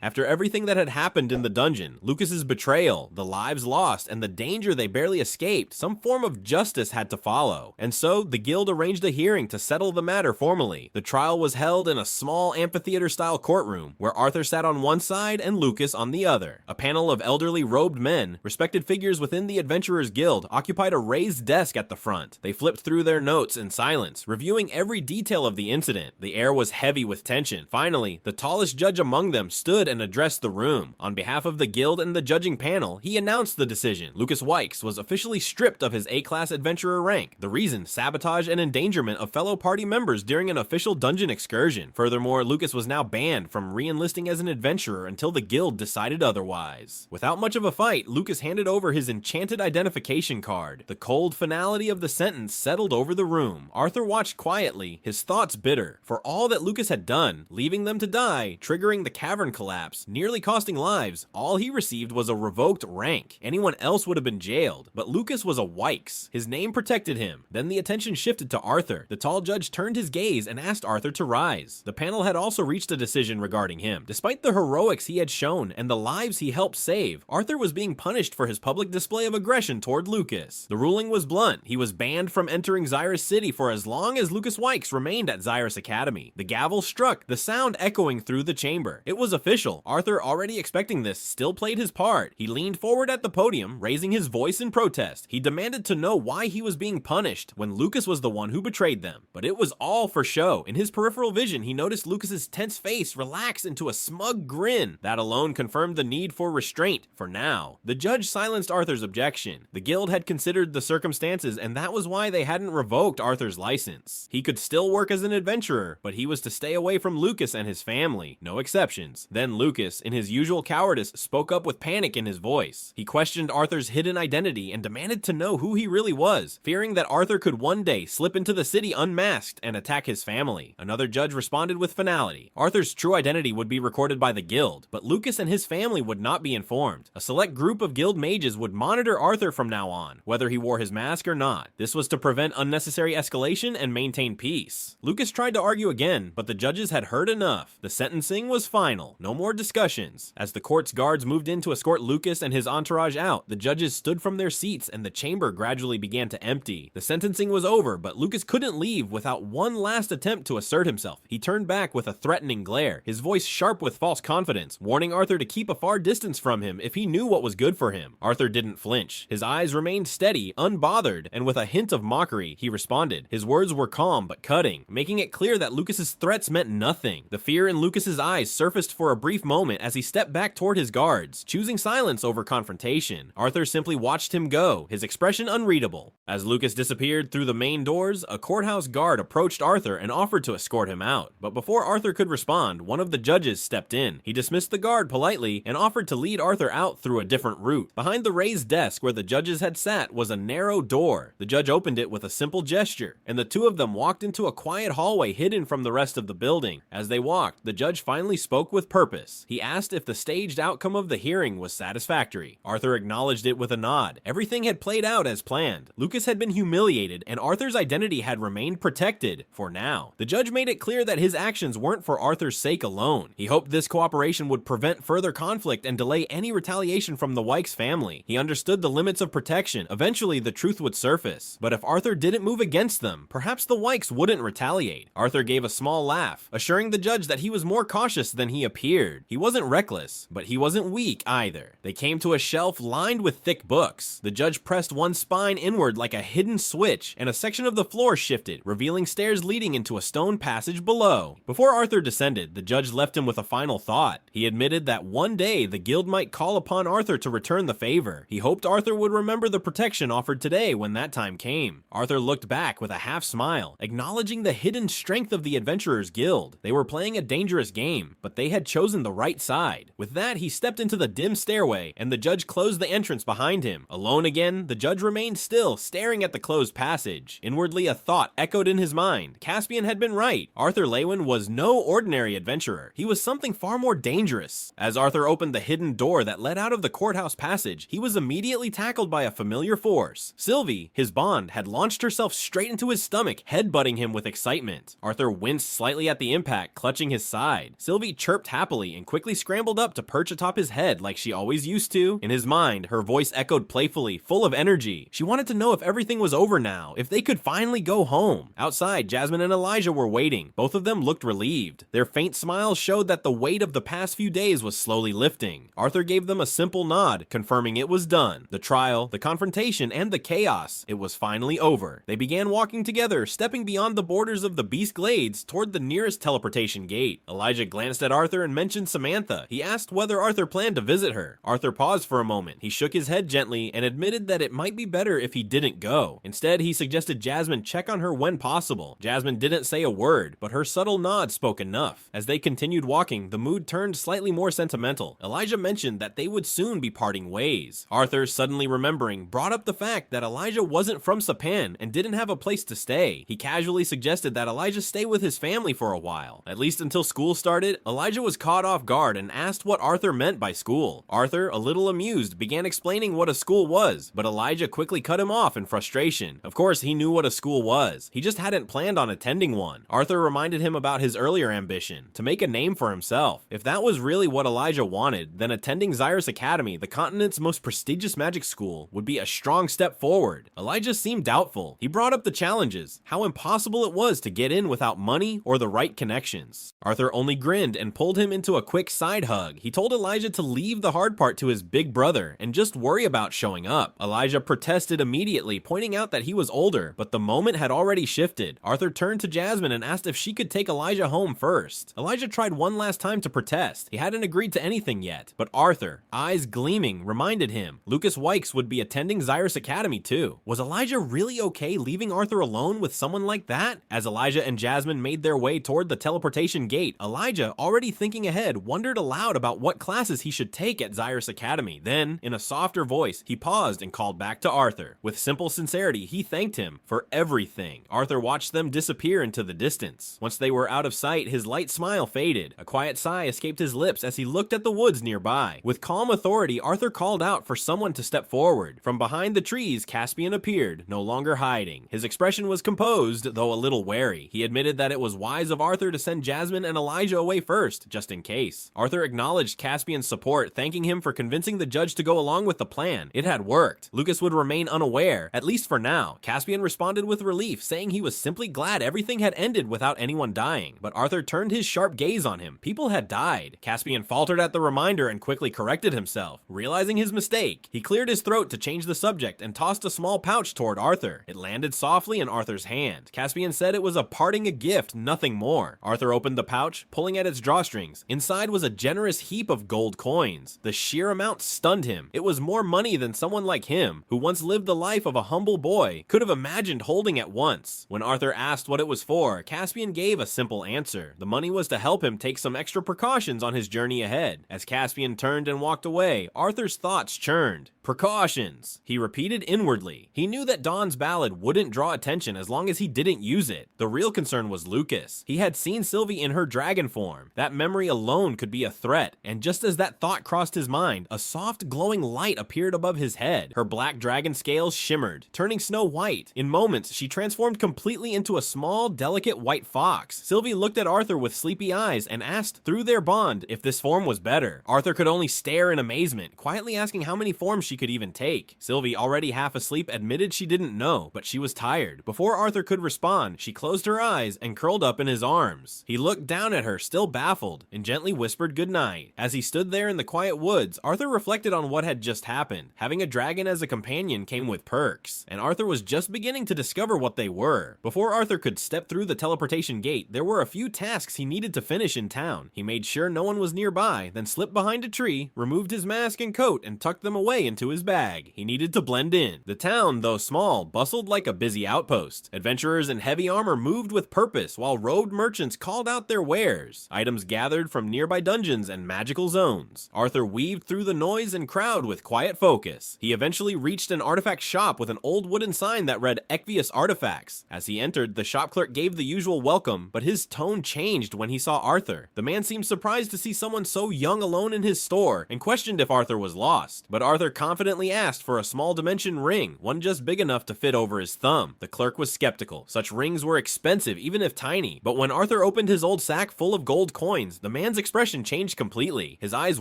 After everything that had happened in the dungeon, Lucas's betrayal, the lives lost, and the danger they barely escaped, some form of justice had to follow. And so, the guild arranged a hearing to settle the matter formally. The trial was held in a small amphitheater-style courtroom, where Arthur sat on one side and Lucas on the other. A panel of elderly robed men, respected figures within the Adventurers Guild, occupied a raised desk at the front. They flipped through their notes in silence, reviewing every detail of the incident. The air was heavy with tension. Finally, the tallest judge among them stood and addressed the room. On behalf of the guild and the judging panel, he announced the decision. Lucas Wykes was officially stripped of his A-class adventurer rank. The reason, sabotage and endangerment of fellow party members during an official dungeon excursion. Furthermore, Lucas was now banned from re-enlisting as an adventurer until the guild decided otherwise. Without much of a fight, Lucas handed over his enchanted identification card. The cold finality of the sentence settled over the room. Arthur watched quietly, his thoughts bitter. For all that Lucas had done, leaving them to die, triggering the cavern collapse, nearly costing lives, all he received was a revoked rank. Anyone else would have been jailed, but Lucas was a Wykes. His name protected him. Then the attention shifted to Arthur. The tall judge turned his gaze and asked Arthur to rise. The panel had also reached a decision regarding him. Despite the heroics he had shown and the lives he helped save, Arthur was being punished for his public display of aggression toward Lucas. The ruling was blunt. He was banned from entering Xyrus City for as long as Lucas Wykes remained at Xyrus Academy. The gavel struck, the sound echoing through the chamber. It was official. Arthur, already expecting this, still played his part. He leaned forward at the podium, raising his voice in protest. He demanded to know why he was being punished when Lucas was the one who betrayed them. But it was all for show. In his peripheral vision, he noticed Lucas's tense face relax into a smug grin. That alone confirmed the need for restraint, for now. The judge silenced Arthur's objection. The guild had considered the circumstances, and that was why they hadn't revoked Arthur's license. He could still work as an adventurer, but he was to stay away from Lucas and his family. No exceptions. Then Lucas, in his usual cowardice, spoke up with panic in his voice. He questioned Arthur's hidden identity and demanded to know who he really was, fearing that Arthur could one day slip into the city unmasked and attack his family. Another judge responded with finality. Arthur's true identity would be recorded by the guild, but Lucas and his family would not be informed. A select group of guild mages would monitor Arthur from now on, whether he wore his mask or not. This was to prevent unnecessary escalation and maintain peace. Lucas tried to argue again, but the judges had heard enough. The sentencing was final. No more discussions. As the court's guards moved in to escort Lucas and his entourage out, the judges stood from their seats and the chamber gradually began to empty. The sentencing was over, but Lucas couldn't leave without one last attempt to assert himself. He turned back with a threatening glare, his voice sharp with false confidence, warning Arthur to keep a far distance from him if he knew what was good for him. Arthur didn't flinch. His eyes remained steady, unbothered, and with a hint of mockery, he responded. His words were calm but cutting, making it clear that Lucas's threats meant nothing. The fear in Lucas's eyes surfaced for a brief moment as he stepped back toward his guards, choosing silence over confrontation. Arthur simply watched him go, his expression unreadable. As Lucas disappeared through the main doors, a courthouse guard approached Arthur and offered to escort him out. But before Arthur could respond, one of the judges stepped in. He dismissed the guard politely and offered to lead Arthur out through a different route. Behind the raised desk where the judges had sat was a narrow door. The judge opened it with a simple gesture, and the two of them walked into a quiet hallway hidden from the rest of the building. As they walked, the judge finally spoke with purpose. He asked if the staged outcome of the hearing was satisfactory. Arthur acknowledged it with a nod. Everything had played out as planned. Lucas had been humiliated, and Arthur's identity had remained protected, for now. The judge made it clear that his actions weren't for Arthur's sake alone. He hoped this cooperation would prevent further conflict and delay any retaliation from the Wykes family. He understood the limits of protection. Eventually, the truth would surface. But if Arthur didn't move against them, perhaps the Wykes wouldn't retaliate. Arthur gave a small laugh, assuring the judge that he was more cautious than he appeared. considered. He wasn't reckless, but he wasn't weak either. They came to a shelf lined with thick books. The judge pressed one spine inward like a hidden switch, and a section of the floor shifted, revealing stairs leading into a stone passage below. Before Arthur descended, the judge left him with a final thought. He admitted that one day the guild might call upon Arthur to return the favor. He hoped Arthur would remember the protection offered today when that time came. Arthur looked back with a half smile, acknowledging the hidden strength of the Adventurers Guild. They were playing a dangerous game, but they had chosen the right side. With that, he stepped into the dim stairway, and the judge closed the entrance behind him. Alone again, the judge remained still, staring at the closed passage. Inwardly, a thought echoed in his mind. Caspian had been right. Arthur Leywin was no ordinary adventurer. He was something far more dangerous. As Arthur opened the hidden door that led out of the courthouse passage, he was immediately tackled by a familiar force. Sylvie, his bond, had launched herself straight into his stomach, headbutting him with excitement. Arthur winced slightly at the impact, clutching his side. Sylvie chirped happily and quickly scrambled up to perch atop his head like she always used to. In his mind, her voice echoed playfully, full of energy. She wanted to know if everything was over now, if they could finally go home. Outside, Jasmine and Elijah were waiting. Both of them looked relieved. Their faint smiles showed that the weight of the past few days was slowly lifting. Arthur gave them a simple nod, confirming it was done. The trial, the confrontation, and the chaos, it was finally over. They began walking together, stepping beyond the borders of the Beast Glades toward the nearest teleportation gate. Elijah glanced at Arthur and mentioned Samantha. He asked whether Arthur planned to visit her. Arthur paused for a moment. He shook his head gently and admitted that it might be better if he didn't go. Instead, he suggested Jasmine check on her when possible. Jasmine didn't say a word, but her subtle nod spoke enough. As they continued walking, the mood turned slightly more sentimental. Elijah mentioned that they would soon be parting ways. Arthur, suddenly remembering, brought up the fact that Elijah wasn't from Sapan and didn't have a place to stay. He casually suggested that Elijah stay with his family for a while, at least until school started. Elijah was caught off guard and asked what Arthur meant by school. Arthur, a little amused, began explaining what a school was, but Elijah quickly cut him off in frustration. Of course, he knew what a school was. He just hadn't planned on attending one. Arthur reminded him about his earlier ambition, to make a name for himself. If that was really what Elijah wanted, then attending Xyrus Academy, the continent's most prestigious magic school, would be a strong step forward. Elijah seemed doubtful. He brought up the challenges, how impossible it was to get in without money or the right connections. Arthur only grinned and pulled him into a quick side hug. He told Elijah to leave the hard part to his big brother and just worry about showing up. Elijah protested immediately, pointing out that he was older, but the moment had already shifted. Arthur turned to Jasmine and asked if she could take Elijah home first. Elijah tried one last time to protest. He hadn't agreed to anything yet, but Arthur, eyes gleaming, reminded him Lucas Wykes would be attending Xyrus Academy too. Was Elijah really okay leaving Arthur alone with someone like that? As Elijah and Jasmine made their way toward the teleportation gate, Elijah, already thinking ahead, wondered aloud about what classes he should take at Xyrus Academy. Then, in a softer voice, he paused and called back to Arthur. With simple sincerity, he thanked him for everything. Arthur watched them disappear into the distance. Once they were out of sight, his light smile faded. A quiet sigh escaped his lips as he looked at the woods nearby. With calm authority, Arthur called out for someone to step forward. From behind the trees, Caspian appeared, no longer hiding. His expression was composed, though a little wary. He admitted that it was wise of Arthur to send Jasmine and Elijah away first, just in case. Arthur acknowledged Caspian's support, thanking him for convincing the judge to go along with the plan. It had worked. Lucas would remain unaware, at least for now. Caspian responded with relief, saying he was simply glad everything had ended without anyone dying. But Arthur turned his sharp gaze on him. People had died. Caspian faltered at the reminder and quickly corrected himself. Realizing his mistake, he cleared his throat to change the subject and tossed a small pouch toward Arthur. It landed softly in Arthur's hand. Caspian said it was a parting gift, nothing more. Arthur opened the pouch, pulling at its drawstrings. Inside was a generous heap of gold coins. The sheer amount stunned him. It was more money than someone like him, who once lived the life of a humble boy, could have imagined holding at once. When Arthur asked what it was for, Caspian gave a simple answer. The money was to help him take some extra precautions on his journey ahead. As Caspian turned and walked away, Arthur's thoughts churned. Precautions, he repeated inwardly. He knew that Dawn's ballad wouldn't draw attention as long as he didn't use it. The real concern was Lucas. He had seen Sylvie in her dragon form. That memory alone could be a threat, and just as that thought crossed his mind, a soft glowing light appeared above his head. Her black dragon scales shimmered, turning snow white. In moments, she transformed completely into a small, delicate white fox. Sylvie looked at Arthur with sleepy eyes and asked through their bond if this form was better. Arthur could only stare in amazement, quietly asking how many forms she could even take. Sylvie, already half asleep, admitted she didn't know, but she was tired. Before Arthur could respond, she closed her eyes and curled up in his arms. He looked down at her, still baffled, and gently gently whispered goodnight. As he stood there in the quiet woods, Arthur reflected on what had just happened. Having a dragon as a companion came with perks, and Arthur was just beginning to discover what they were. Before Arthur could step through the teleportation gate, there were a few tasks he needed to finish in town. He made sure no one was nearby, then slipped behind a tree, removed his mask and coat, and tucked them away into his bag. He needed to blend in. The town, though small, bustled like a busy outpost. Adventurers in heavy armor moved with purpose, while robed merchants called out their wares, items gathered from nearby dungeons and magical zones. Arthur weaved through the noise and crowd with quiet focus. He eventually reached an artifact shop with an old wooden sign that read Equius Artifacts. As he entered, the shop clerk gave the usual welcome, but his tone changed when he saw Arthur. The man seemed surprised to see someone so young alone in his store, and questioned if Arthur was lost. But Arthur confidently asked for a small dimension ring, one just big enough to fit over his thumb. The clerk was skeptical. Such rings were expensive, even if tiny. But when Arthur opened his old sack full of gold coins, the man's expression changed completely. His eyes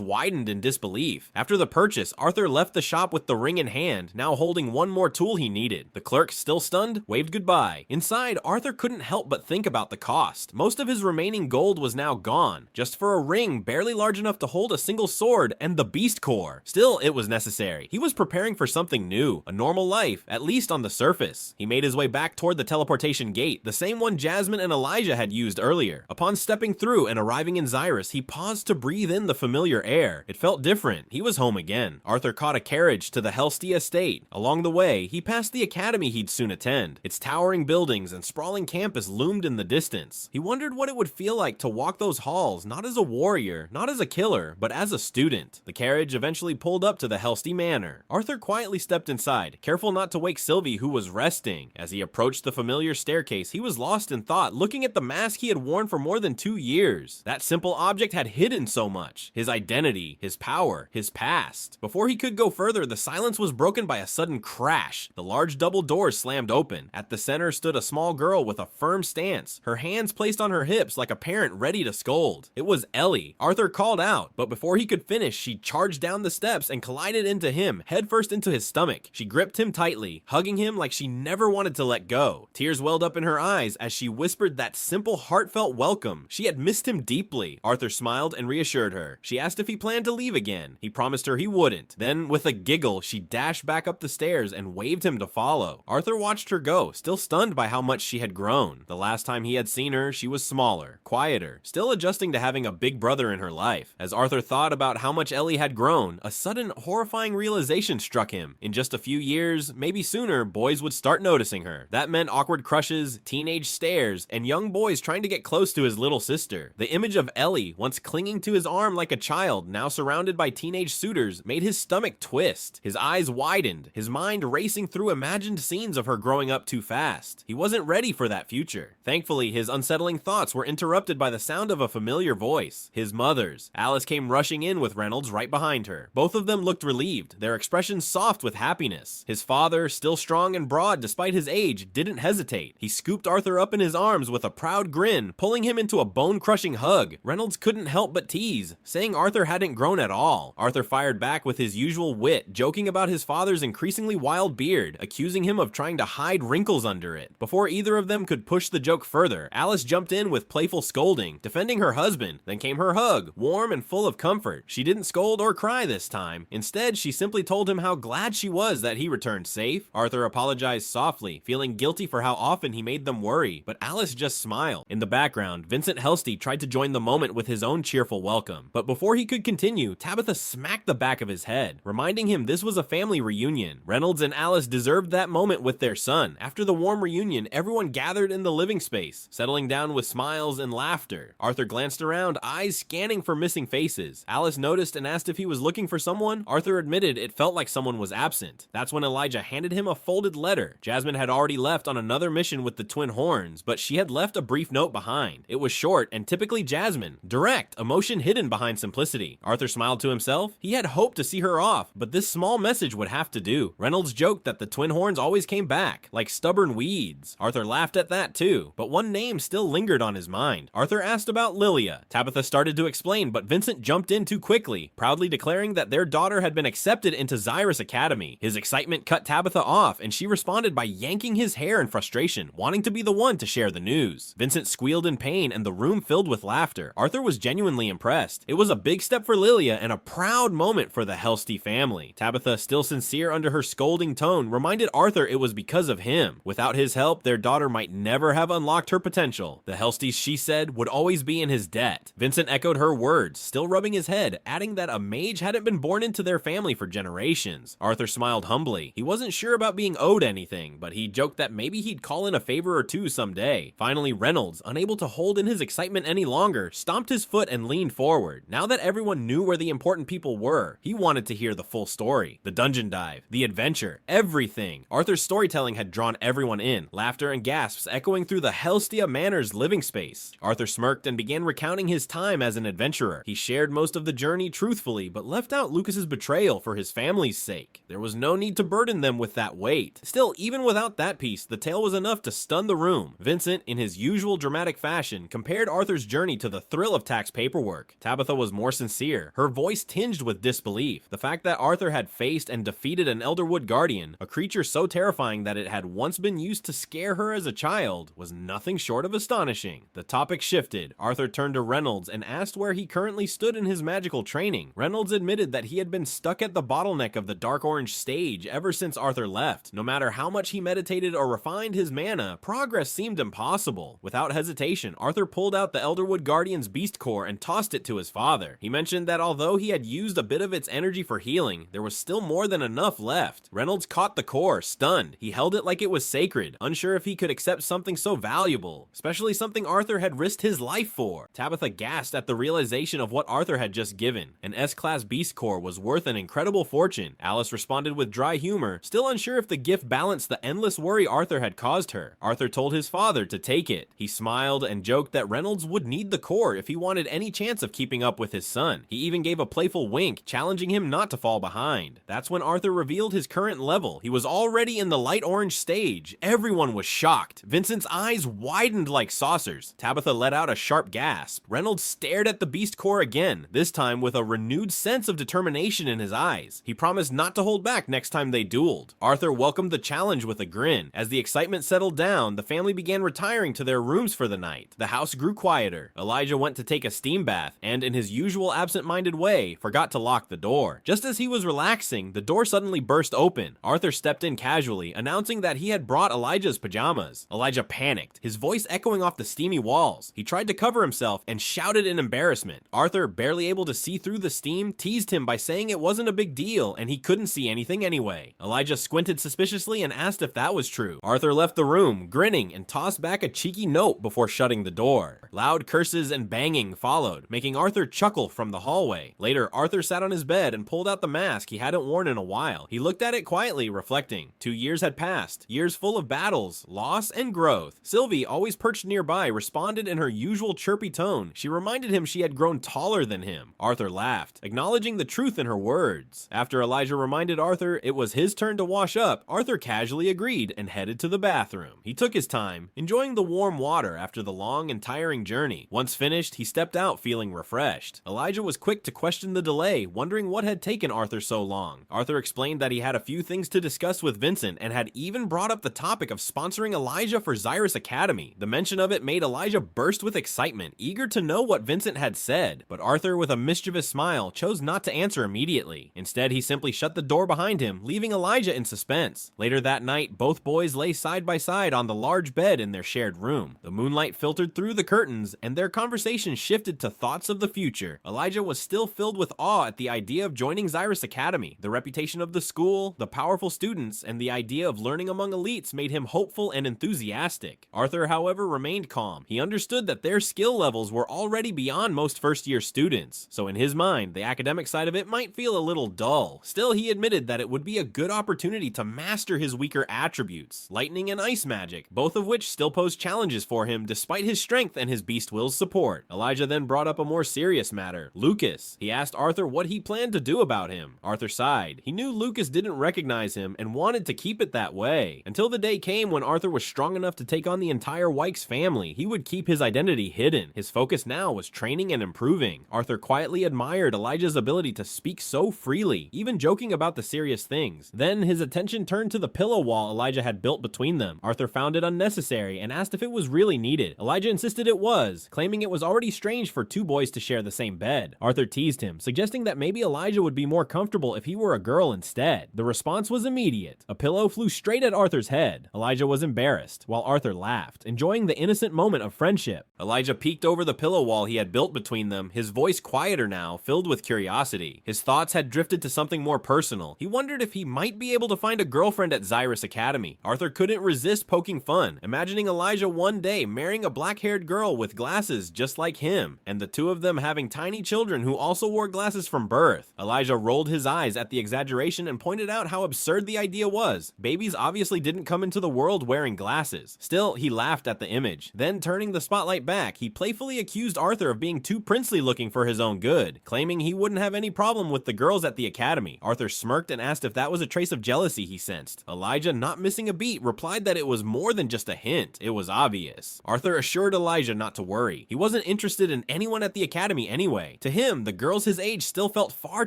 widened in disbelief. After the purchase, Arthur left the shop with the ring in hand, now holding one more tool he needed. The clerk, still stunned, waved goodbye. Inside, Arthur couldn't help but think about the cost. Most of his remaining gold was now gone, just for a ring barely large enough to hold a single sword and the beast core. Still, it was necessary. He was preparing for something new, a normal life, at least on the surface. He made his way back toward the teleportation gate, the same one Jasmine and Elijah had used earlier. Upon stepping through and arriving in Xyrus, he paused to breathe in the familiar air. It felt different. He was home again. Arthur caught a carriage to the Helstia estate. Along the way, he passed the academy he'd soon attend. Its towering buildings and sprawling campus loomed in the distance. He wondered what it would feel like to walk those halls, not as a warrior, not as a killer, but as a student. The carriage eventually pulled up to the Helsty Manor. Arthur quietly stepped inside, careful not to wake Sylvie, who was resting. As he approached the familiar staircase, he was lost in thought, looking at the mask he had worn for more than 2 years. That simple object had hidden so much. His identity, his power, his past. Before he could go further, the silence was broken by a sudden crash. The large double doors slammed open. At the center stood a small girl with a firm stance, her hands placed on her hips like a parent ready to scold. It was Ellie. Arthur called out, but before he could finish, she charged down the steps and collided into him, headfirst into his stomach. She gripped him tightly, hugging him like she never wanted to let go. Tears welled up in her eyes as she whispered that simple, heartfelt welcome. She had missed him deeply. Arthur smiled and reassured her. She asked if he planned to leave again. He promised her he wouldn't. Then, with a giggle, she dashed back up the stairs and waved him to follow. Arthur watched her go, still stunned by how much she had grown. The last time he had seen her, she was smaller, quieter, still adjusting to having a big brother in her life. As Arthur thought about how much Ellie had grown, a sudden, horrifying realization struck him. In just a few years, maybe sooner, boys would start noticing her. That meant awkward crushes, teenage stares, and young boys trying to get close to his little sister. The image of Ellie, once clinging to his arm like a child, now surrounded by teenage suitors, made his stomach twist. His eyes widened, his mind racing through imagined scenes of her growing up too fast. He wasn't ready for that future. Thankfully, his unsettling thoughts were interrupted by the sound of a familiar voice. His mother's. Alice came rushing in with Reynolds right behind her. Both of them looked relieved, their expressions soft with happiness. His father, still strong and broad despite his age, didn't hesitate. He scooped Arthur up in his arms with a proud grin, pulling him into a bone-crushing hug. Reynolds couldn't help but tease, saying Arthur hadn't grown at all. Arthur fired back with his usual wit, joking about his father's increasingly wild beard, accusing him of trying to hide wrinkles under it. Before either of them could push the joke further, Alice jumped in with playful scolding, defending her husband. Then came her hug, warm and full of comfort. She didn't scold or cry this time. Instead, she simply told him how glad she was that he returned safe. Arthur apologized softly, feeling guilty for how often he made them worry, but Alice just smiled. In the background, Vincent Helsty tried to join the moment with his own cheerful welcome, but before he could continue, Tabitha smacked the back of his head, reminding him this was a family reunion. Reynolds and Alice deserved that moment with their son. After the warm reunion, everyone gathered in the living space, settling down with smiles and laughter. Arthur glanced around, eyes scanning for missing faces. Alice noticed and asked if he was looking for someone. Arthur admitted it felt like someone was absent. That's when Elijah handed him a folded letter. Jasmine had already left on another mission with the twin horns, but she had left a brief note behind. It was short and typically Jasmine, direct, emotion hidden behind simplicity. Arthur smiled to himself. He had hoped to see her off, but this small message would have to do. Reynolds joked that the twin horns always came back, like stubborn weeds. Arthur laughed at that too, but one name still lingered on his mind. Arthur asked about Lilia. Tabitha started to explain, but Vincent jumped in too quickly, proudly declaring that their daughter had been accepted into Xyrus Academy. His excitement cut Tabitha off, and she responded by yanking his hair in frustration, wanting to be the one to share the news. Vincent squealed in pain, and the room filled with laughter. Arthur was genuinely impressed. It was a big step for Lilia and a proud moment for the Helsty family. Tabitha, still sincere under her scolding tone, reminded Arthur it was because of him. Without his help, their daughter might never have unlocked her potential. The Helsties, she said, would always be in his debt. Vincent echoed her words, still rubbing his head, adding that a mage hadn't been born into their family for generations. Arthur smiled humbly. He wasn't sure about being owed anything, but he joked that maybe he'd call in a favor or two someday. Finally, Reynolds, unable to hold in his excitement any longer, stomped his foot and leaned forward. Now that everyone knew where the important people were, he wanted to hear the full story. The dungeon dive, the adventure, everything. Arthur's storytelling had drawn everyone in, laughter and gasps echoing through the Helstia Manor's living space. Arthur smirked and began recounting his time as an adventurer. He shared most of the journey truthfully, but left out Lucas's betrayal for his family's sake. There was no need to burden them with that weight. Still, even without that piece, the tale was enough to stun the room. Vincent, in his usual dramatic fashion, compared Arthur's journey to the thrill of tax paperwork. Tabitha was more sincere, her voice tinged with disbelief. The fact that Arthur had faced and defeated an Elderwood Guardian, a creature so terrifying that it had once been used to scare her as a child, was nothing short of astonishing. The topic shifted. Arthur turned to Reynolds and asked where he currently stood in his magical training. Reynolds admitted that he had been stuck at the bottleneck of the Dark Orange stage ever since Arthur left. No matter how much he meditated or refined his mana, progress seemed impossible. Without hesitation, Arthur pulled out the Elderwood Guardian's beast core and tossed it to his father. He mentioned that although he had used a bit of its energy for healing, there was still more than enough left. Reynolds caught the core, stunned. He held it like it was sacred, unsure if he could accept something so valuable, especially something Arthur had risked his life for. Tabitha gasped at the realization of what Arthur had just given. An S-Class beast core was worth an incredible fortune. Alice responded with dry humor, still unsure if the gift balanced the endless worry Arthur had caused her. Arthur told his father to take it. He smiled and joked that Reynolds would need the core if he wanted any chance of keeping up with his son. He even gave a playful wink, challenging him not to fall behind. That's when Arthur revealed his current level. He was already in the light orange stage. Everyone was shocked. Vincent's eyes widened like saucers. Tabitha let out a sharp gasp. Reynolds stared at the beast core again, this time with a renewed sense of determination in his eyes. He promised not to hold back next time they dueled. Arthur welcomed the challenge with a grin. As the excitement settled down, the family began retiring to their rooms for the night. The house grew quieter. Elijah went to take a steam bath and, in his usual absent-minded way, forgot to lock the door. Just as he was relaxing, the door suddenly burst open. Arthur stepped in casually, announcing that he had brought Elijah's pajamas. Elijah panicked, his voice echoing off the steamy walls. He tried to cover himself and shouted in embarrassment. Arthur, barely able to see through the steam, teased him by saying it wasn't a big deal and he couldn't see anything anyway. Elijah squinted suspiciously and asked if that was true. Arthur left the room, grinning, and tossed back a cheeky note before shutting the door. Loud curses and banging followed, making Arthur chuckle from the hallway. Later, Arthur sat on his bed and pulled out the mask he hadn't worn in a while. He looked at it quietly, reflecting. 2 years had passed, years full of battles, loss, and growth. Sylvie, always perched nearby, responded in her usual chirpy tone. She reminded him she had grown taller than him. Arthur laughed, acknowledging the truth in her words. After Elijah reminded Arthur it was his turn to wash up, Arthur casually agreed and headed to the bathroom. He took his time, enjoying the warm water after the long and tiring journey. Once finished, he stepped out feeling refreshed. Elijah was quick to question the delay, wondering what had taken Arthur so long. Arthur explained that he had a few things to discuss with Vincent and had even brought up the topic of sponsoring Elijah for Xyrus Academy. The mention of it made Elijah burst with excitement, eager to know what Vincent had said. But Arthur, with a mischievous smile, chose not to answer immediately. Instead, he simply shut the door behind him, leaving Elijah in suspense. Later that night, both boys lay side by side on the large bed in their shared room. The moonlight filtered through the curtains, and their conversation shifted to thoughts of the future. Elijah was still filled with awe at the idea of joining Xyrus Academy. The reputation of the school, the powerful students, and the idea of learning among elites made him hopeful and enthusiastic. Arthur, however, remained calm. He understood that their skill levels were already beyond most first-year students, so in his mind, the academic side of it might feel a little dull. Still, he admitted that it would be a good opportunity to master his weaker attributes, lightning and ice magic, both of which still posed challenges for him despite his strength and his beast will's support. Elijah then brought up a more serious matter, Lucas. He asked Arthur what he planned to do about him. Arthur sighed. He knew Lucas didn't recognize him and wanted to keep it that way. Until the day came when Arthur was strong enough to take on the entire Wykes family, he would keep his identity hidden. His focus now was training and improving. Arthur quietly admired Elijah's ability to speak so freely, even joking about the serious things. Then his attention turned to the pillow wall Elijah had built between them. Arthur found it unnecessary and asked if it was really needed. Elijah insisted it was, claiming it was already strange for two boys to share the same bed. Arthur teased him, suggesting that maybe Elijah would be more comfortable if he were a girl instead. The response was immediate. A pillow flew straight at Arthur's head. Elijah was embarrassed, while Arthur laughed, enjoying the innocent moment of friendship. Elijah peeked over the pillow wall he had built between them, his voice quieter now, filled with curiosity. His thoughts had drifted to something more personal. He wondered if he might be able to find a girlfriend at Xyrus Academy. Arthur couldn't resist poking fun, imagining Elijah one day marrying a black-haired girl with glasses just like him, and the two of them having tiny children who also wore glasses from birth. Elijah rolled his eyes at the exaggeration and pointed out how absurd the idea was. Babies obviously didn't come into the world wearing glasses. Still, he laughed at the image. Then, turning the spotlight back, he playfully accused Arthur of being too princely looking for his own good, claiming he wouldn't have any problem with the girls at the academy. Arthur smirked and asked if that was a trace of jealousy he sensed. Elijah, not missing a beat, replied that it was more than just a hint. It was obvious. Arthur assured Elijah not to worry. He wasn't interested in anyone at the academy anyway. To him, the girls his age still felt far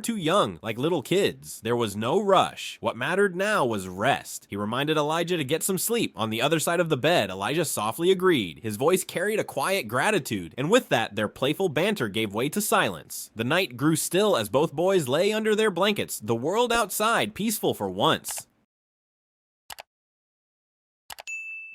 too young, like little kids. There was no rush. What mattered now was rest. He reminded Elijah to get some sleep. On the other side of the bed, Elijah softly agreed. His voice carried a quiet gratitude, and with that, their playful banter gave way to silence. The night grew still as both boys lay under their blankets, the world outside peaceful for once.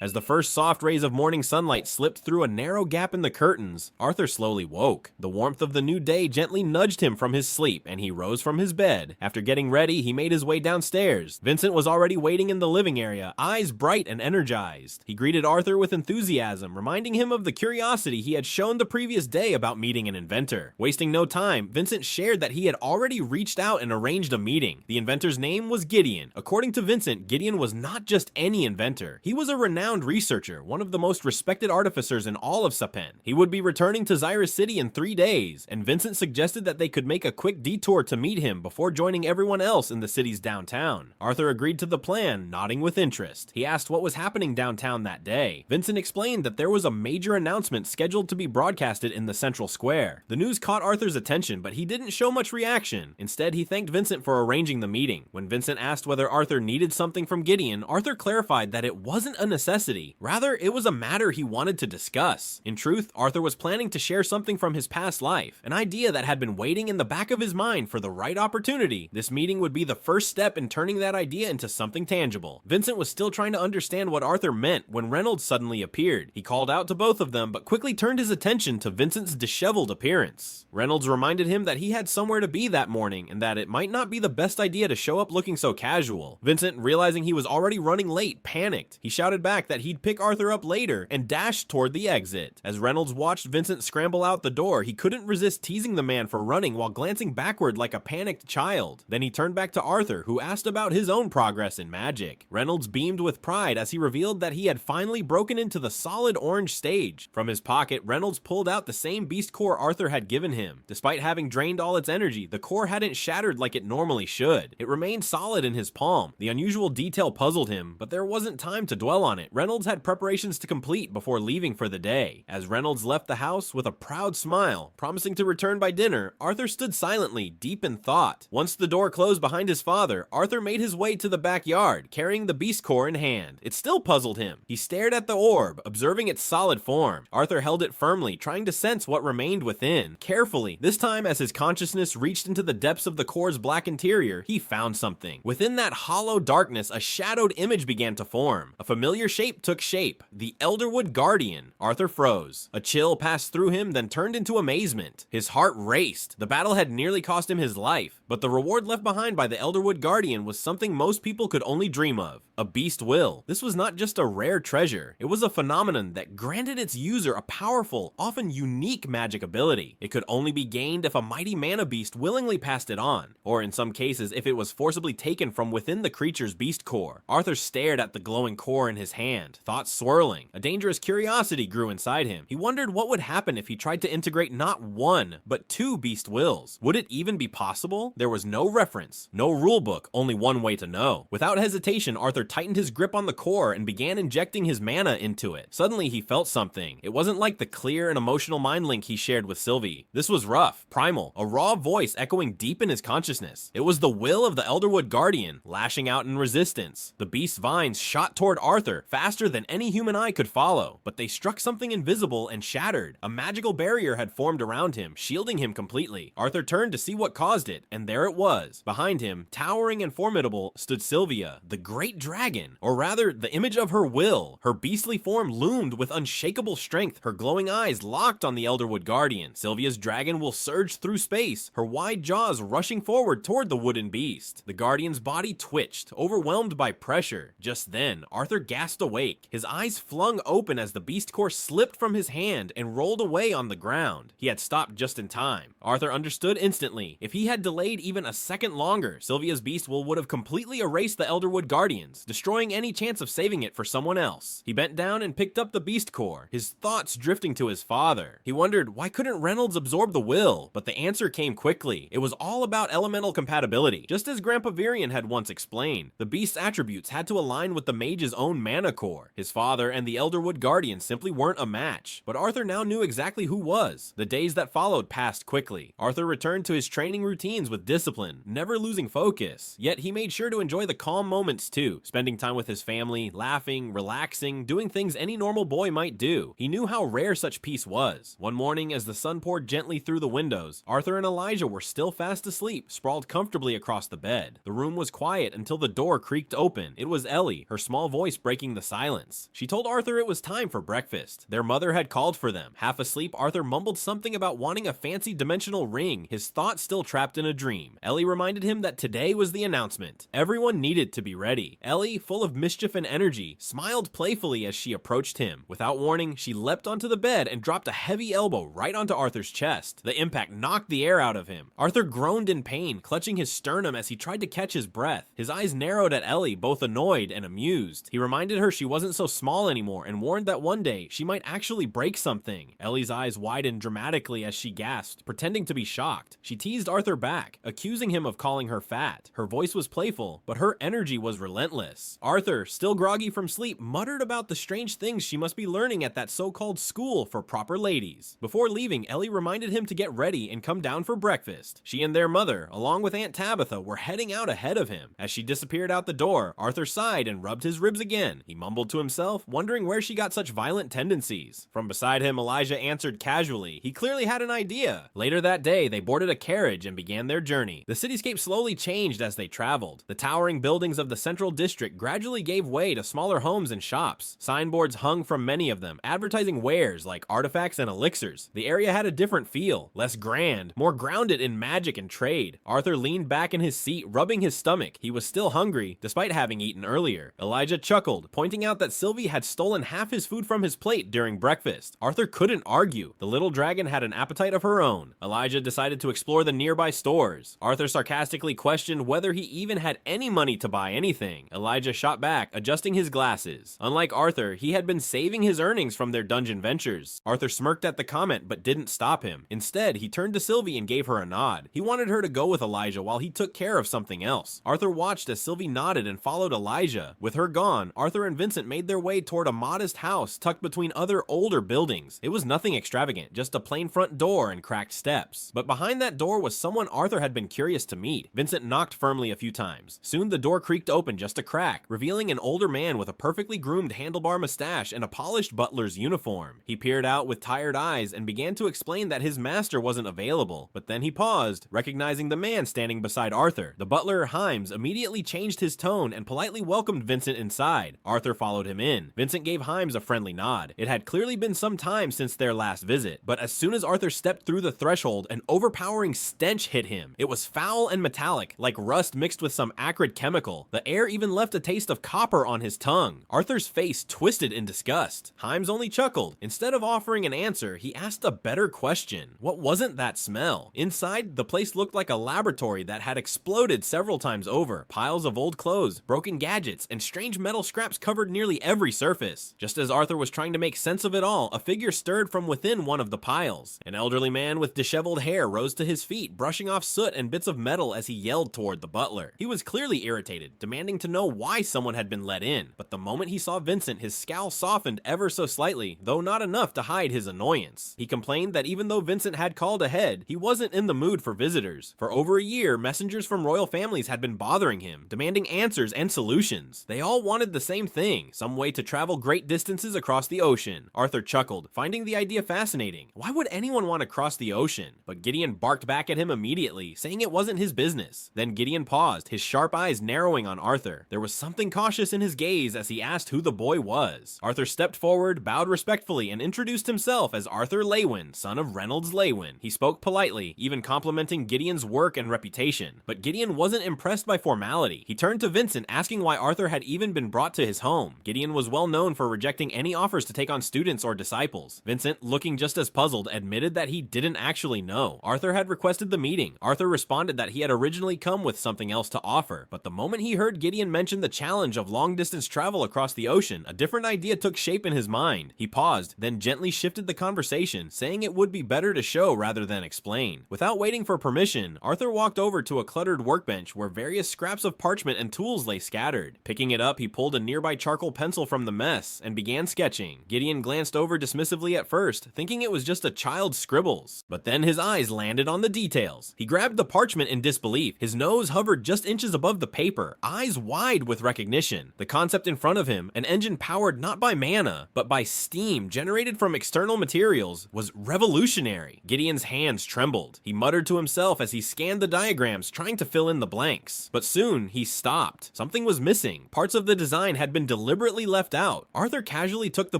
As the first soft rays of morning sunlight slipped through a narrow gap in the curtains, Arthur slowly woke. The warmth of the new day gently nudged him from his sleep, and he rose from his bed. After getting ready, he made his way downstairs. Vincent was already waiting in the living area, eyes bright and energized. He greeted Arthur with enthusiasm, reminding him of the curiosity he had shown the previous day about meeting an inventor. Wasting no time, Vincent shared that he had already reached out and arranged a meeting. The inventor's name was Gideon. According to Vincent, Gideon was not just any inventor. He was a renowned researcher, one of the most respected artificers in all of Sapen. He would be returning to Xyrus City in 3 days, and Vincent suggested that they could make a quick detour to meet him before joining everyone else in the city's downtown. Arthur agreed to the plan, nodding with interest. He asked what was happening downtown that day. Vincent explained that there was a major announcement scheduled to be broadcasted in the central square. The news caught Arthur's attention, but he didn't show much reaction. Instead, he thanked Vincent for arranging the meeting. When Vincent asked whether Arthur needed something from Gideon, Arthur clarified that it wasn't a necessity. Rather, it was a matter he wanted to discuss. In truth, Arthur was planning to share something from his past life, an idea that had been waiting in the back of his mind for the right opportunity. This meeting would be the first step in turning that idea into something tangible. Vincent was still trying to understand what Arthur meant when Reynolds suddenly appeared. He called out to both of them, but quickly turned his attention to Vincent's disheveled appearance. Reynolds reminded him that he had somewhere to be that morning, and that it might not be the best idea to show up looking so casual. Vincent, realizing he was already running late, panicked. He shouted back that he'd pick Arthur up later and dashed toward the exit. As Reynolds watched Vincent scramble out the door, he couldn't resist teasing the man for running while glancing backward like a panicked child. Then he turned back to Arthur, who asked about his own progress in magic. Reynolds beamed with pride as he revealed that he had finally broken into the solid orange stage. From his pocket, Reynolds pulled out the same beast core Arthur had given him. Despite having drained all its energy, the core hadn't shattered like it normally should. It remained solid in his palm. The unusual detail puzzled him, but there wasn't time to dwell on it. Reynolds had preparations to complete before leaving for the day. As Reynolds left the house with a proud smile, promising to return by dinner, Arthur stood silently, deep in thought. Once the door closed behind his father, Arthur made his way to the backyard, carrying the beast core in hand. It still puzzled him. He stared at the orb, observing its solid form. Arthur held it firmly, trying to sense what remained within. Carefully, this time as his consciousness reached into the depths of the core's black interior, he found something. Within that hollow darkness, a shadowed image began to form. A familiar shape took shape. The Elderwood Guardian. Arthur froze. A chill passed through him, then turned into amazement. His heart raced. The battle had nearly cost him his life, but the reward left behind by the Elderwood Guardian was something most people could only dream of. A beast will. This was not just a rare treasure. It was a phenomenon that granted its user a powerful, often unique magic ability. It could only be gained if a mighty mana beast willingly passed it on, or in some cases if it was forcibly taken from within the creature's beast core. Arthur stared at the glowing core in his hand, thoughts swirling. A dangerous curiosity grew inside him. He wondered what would happen if he tried to integrate not one, but two beast wills. Would it even be possible? There was no reference, no rulebook, only one way to know. Without hesitation, Arthur tightened his grip on the core and began injecting his mana into it. Suddenly, he felt something. It wasn't like the clear and emotional mind link he shared with Sylvie. This was rough, primal, a raw voice echoing deep in his consciousness. It was the will of the Elderwood Guardian, lashing out in resistance. The beast's vines shot toward Arthur, faster than any human eye could follow, but they struck something invisible and shattered. A magical barrier had formed around him, shielding him completely. Arthur turned to see what caused it, and there it was. Behind him, towering and formidable, stood Sylvia, the great dragon, or rather, the image of her will. Her beastly form loomed with unshakable strength, her glowing eyes locked on the Elderwood Guardian. Sylvia's dragon will surged through space, her wide jaws rushing forward toward the wooden beast. The Guardian's body twitched, overwhelmed by pressure. Just then, Arthur gasped awake, his eyes flung open as the beast core slipped from his hand and rolled away on the ground. He had stopped just in time. Arthur understood instantly. If he had delayed even a second longer, Sylvia's beast will would have completely erased the Elderwood Guardians, destroying any chance of saving it for someone else. He bent down and picked up the beast core, his thoughts drifting to his father. He wondered, why couldn't Reynolds absorb the will? But the answer came quickly. It was all about elemental compatibility. Just as Grandpa Virion had once explained, the beast's attributes had to align with the mage's own mana core. His father and the Elderwood Guardian simply weren't a match, but Arthur now knew exactly who was. The days that followed passed quickly. Arthur returned to his training routines with discipline, never losing focus. Yet he made sure to enjoy the calm moments too, spending time with his family, laughing, relaxing, doing things any normal boy might do. He knew how rare such peace was. One morning, as the sun poured gently through the windows, Arthur and Elijah were still fast asleep, sprawled comfortably across the bed. The room was quiet until the door creaked open. It was Ellie, her small voice breaking the silence. She told Arthur it was time for breakfast. Their mother had called for them. Half asleep, Arthur mumbled something about wanting a fancy dimensional ring, his thoughts still trapped in a dream. Ellie reminded him that today was the announcement. Everyone needed to be ready. Ellie, full of mischief and energy, smiled playfully as she approached him. Without warning, she leapt onto the bed and dropped a heavy elbow right onto Arthur's chest. The impact knocked the air out of him. Arthur groaned in pain, clutching his sternum as he tried to catch his breath. His eyes narrowed at Ellie, both annoyed and amused. He reminded her she wasn't so small anymore and warned that one day she might actually break something. Ellie's eyes widened dramatically as she gasped, pretending to be shocked. She teased Arthur back, accusing him of calling her fat. Her voice was playful, but her energy was relentless. Arthur, still groggy from sleep, muttered about the strange things she must be learning at that so-called school for proper ladies. Before leaving, Ellie reminded him to get ready and come down for breakfast. She and their mother, along with Aunt Tabitha, were heading out ahead of him. As she disappeared out the door, Arthur sighed and rubbed his ribs again. He mumbled to himself, wondering where she got such violent tendencies. From beside him, Elijah answered casually. He clearly had an idea. Later that day, they boarded a carriage and began their journey. The cityscape slowly changed as they traveled. The towering buildings of the central district gradually gave way to smaller homes and shops. Signboards hung from many of them, advertising wares like artifacts and elixirs. The area had a different feel, less grand, more grounded in magic and trade. Arthur leaned back in his seat, rubbing his stomach. He was still hungry, despite having eaten earlier. Elijah chuckled, pointing out that Sylvie had stolen half his food from his plate during breakfast. Arthur couldn't argue. The little dragon had an appetite of her own. Elijah decided to explore the nearby stores. Arthur sarcastically questioned whether he even had any money to buy anything. Elijah shot back, adjusting his glasses. Unlike Arthur, he had been saving his earnings from their dungeon ventures. Arthur smirked at the comment but didn't stop him. Instead, he turned to Sylvie and gave her a nod. He wanted her to go with Elijah while he took care of something else. Arthur watched as Sylvie nodded and followed Elijah. With her gone, Arthur and Vincent made their way toward a modest house tucked between other older buildings. It was nothing extravagant, just a plain front door and cracked steps. But behind that door was someone Arthur had been curious to meet. Vincent knocked firmly a few times. Soon the door creaked open just a crack, revealing an older man with a perfectly groomed handlebar mustache and a polished butler's uniform. He peered out with tired eyes and began to explain that his master wasn't available, but then he paused, recognizing the man standing beside Arthur. The butler, Himes, immediately changed his tone and politely welcomed Vincent inside. Arthur followed him in. Vincent gave Himes a friendly nod. It had clearly been some time since their last visit, but as soon as Arthur stepped through the threshold, an overpowering stench hit him. It was foul and metallic, like rust mixed with some acrid chemical. The air even left a taste of copper on his tongue. Arthur's face twisted in disgust. Himes only chuckled. Instead of offering an answer, he asked a better question. What wasn't that smell? Inside, the place looked like a laboratory that had exploded several times over. Piles of old clothes, broken gadgets, and strange metal scraps covered nearly every surface. Just as Arthur was trying to make sense of it all, a figure stirred from within one of the piles. An elderly man with disheveled hair rose to his feet, brushing off soot soot and bits of metal as he yelled toward the butler. He was clearly irritated, demanding to know why someone had been let in, but the moment he saw Vincent, his scowl softened ever so slightly, though not enough to hide his annoyance. He complained that even though Vincent had called ahead, he wasn't in the mood for visitors. For over a year, messengers from royal families had been bothering him, demanding answers and solutions. They all wanted the same thing, some way to travel great distances across the ocean. Arthur chuckled, finding the idea fascinating. Why would anyone want to cross the ocean? But Gideon barked back at him immediately, saying it wasn't his business. Then Gideon paused, his sharp eyes narrowing on Arthur. There was something cautious in his gaze as he asked who the boy was. Arthur stepped forward, bowed respectfully, and introduced himself as Arthur Leywin, son of Reynolds Leywin. He spoke politely, even complimenting Gideon's work and reputation. But Gideon wasn't impressed by formality. He turned to Vincent, asking why Arthur had even been brought to his home. Gideon was well known for rejecting any offers to take on students or disciples. Vincent, looking just as puzzled, admitted that he didn't actually know. Arthur had requested the meeting. Arthur responded that he had originally come with something else to offer, but the moment he heard Gideon mention the challenge of long-distance travel across the ocean, a different idea took shape in his mind. He paused, then gently shifted the conversation, saying it would be better to show rather than explain. Without waiting for permission, Arthur walked over to a cluttered workbench where various scraps of parchment and tools lay scattered. Picking it up, he pulled a nearby charcoal pencil from the mess and began sketching. Gideon glanced over dismissively at first, thinking it was just a child's scribbles. But then his eyes landed on the details. He grabbed the parchment in disbelief. His nose hovered just inches above the paper, eyes wide with recognition. The concept in front of him, an engine powered not by mana, but by steam generated from external materials, was revolutionary. Gideon's hands trembled. He muttered to himself as he scanned the diagrams, trying to fill in the blanks. But soon, he stopped. Something was missing. Parts of the design had been deliberately left out. Arthur casually took the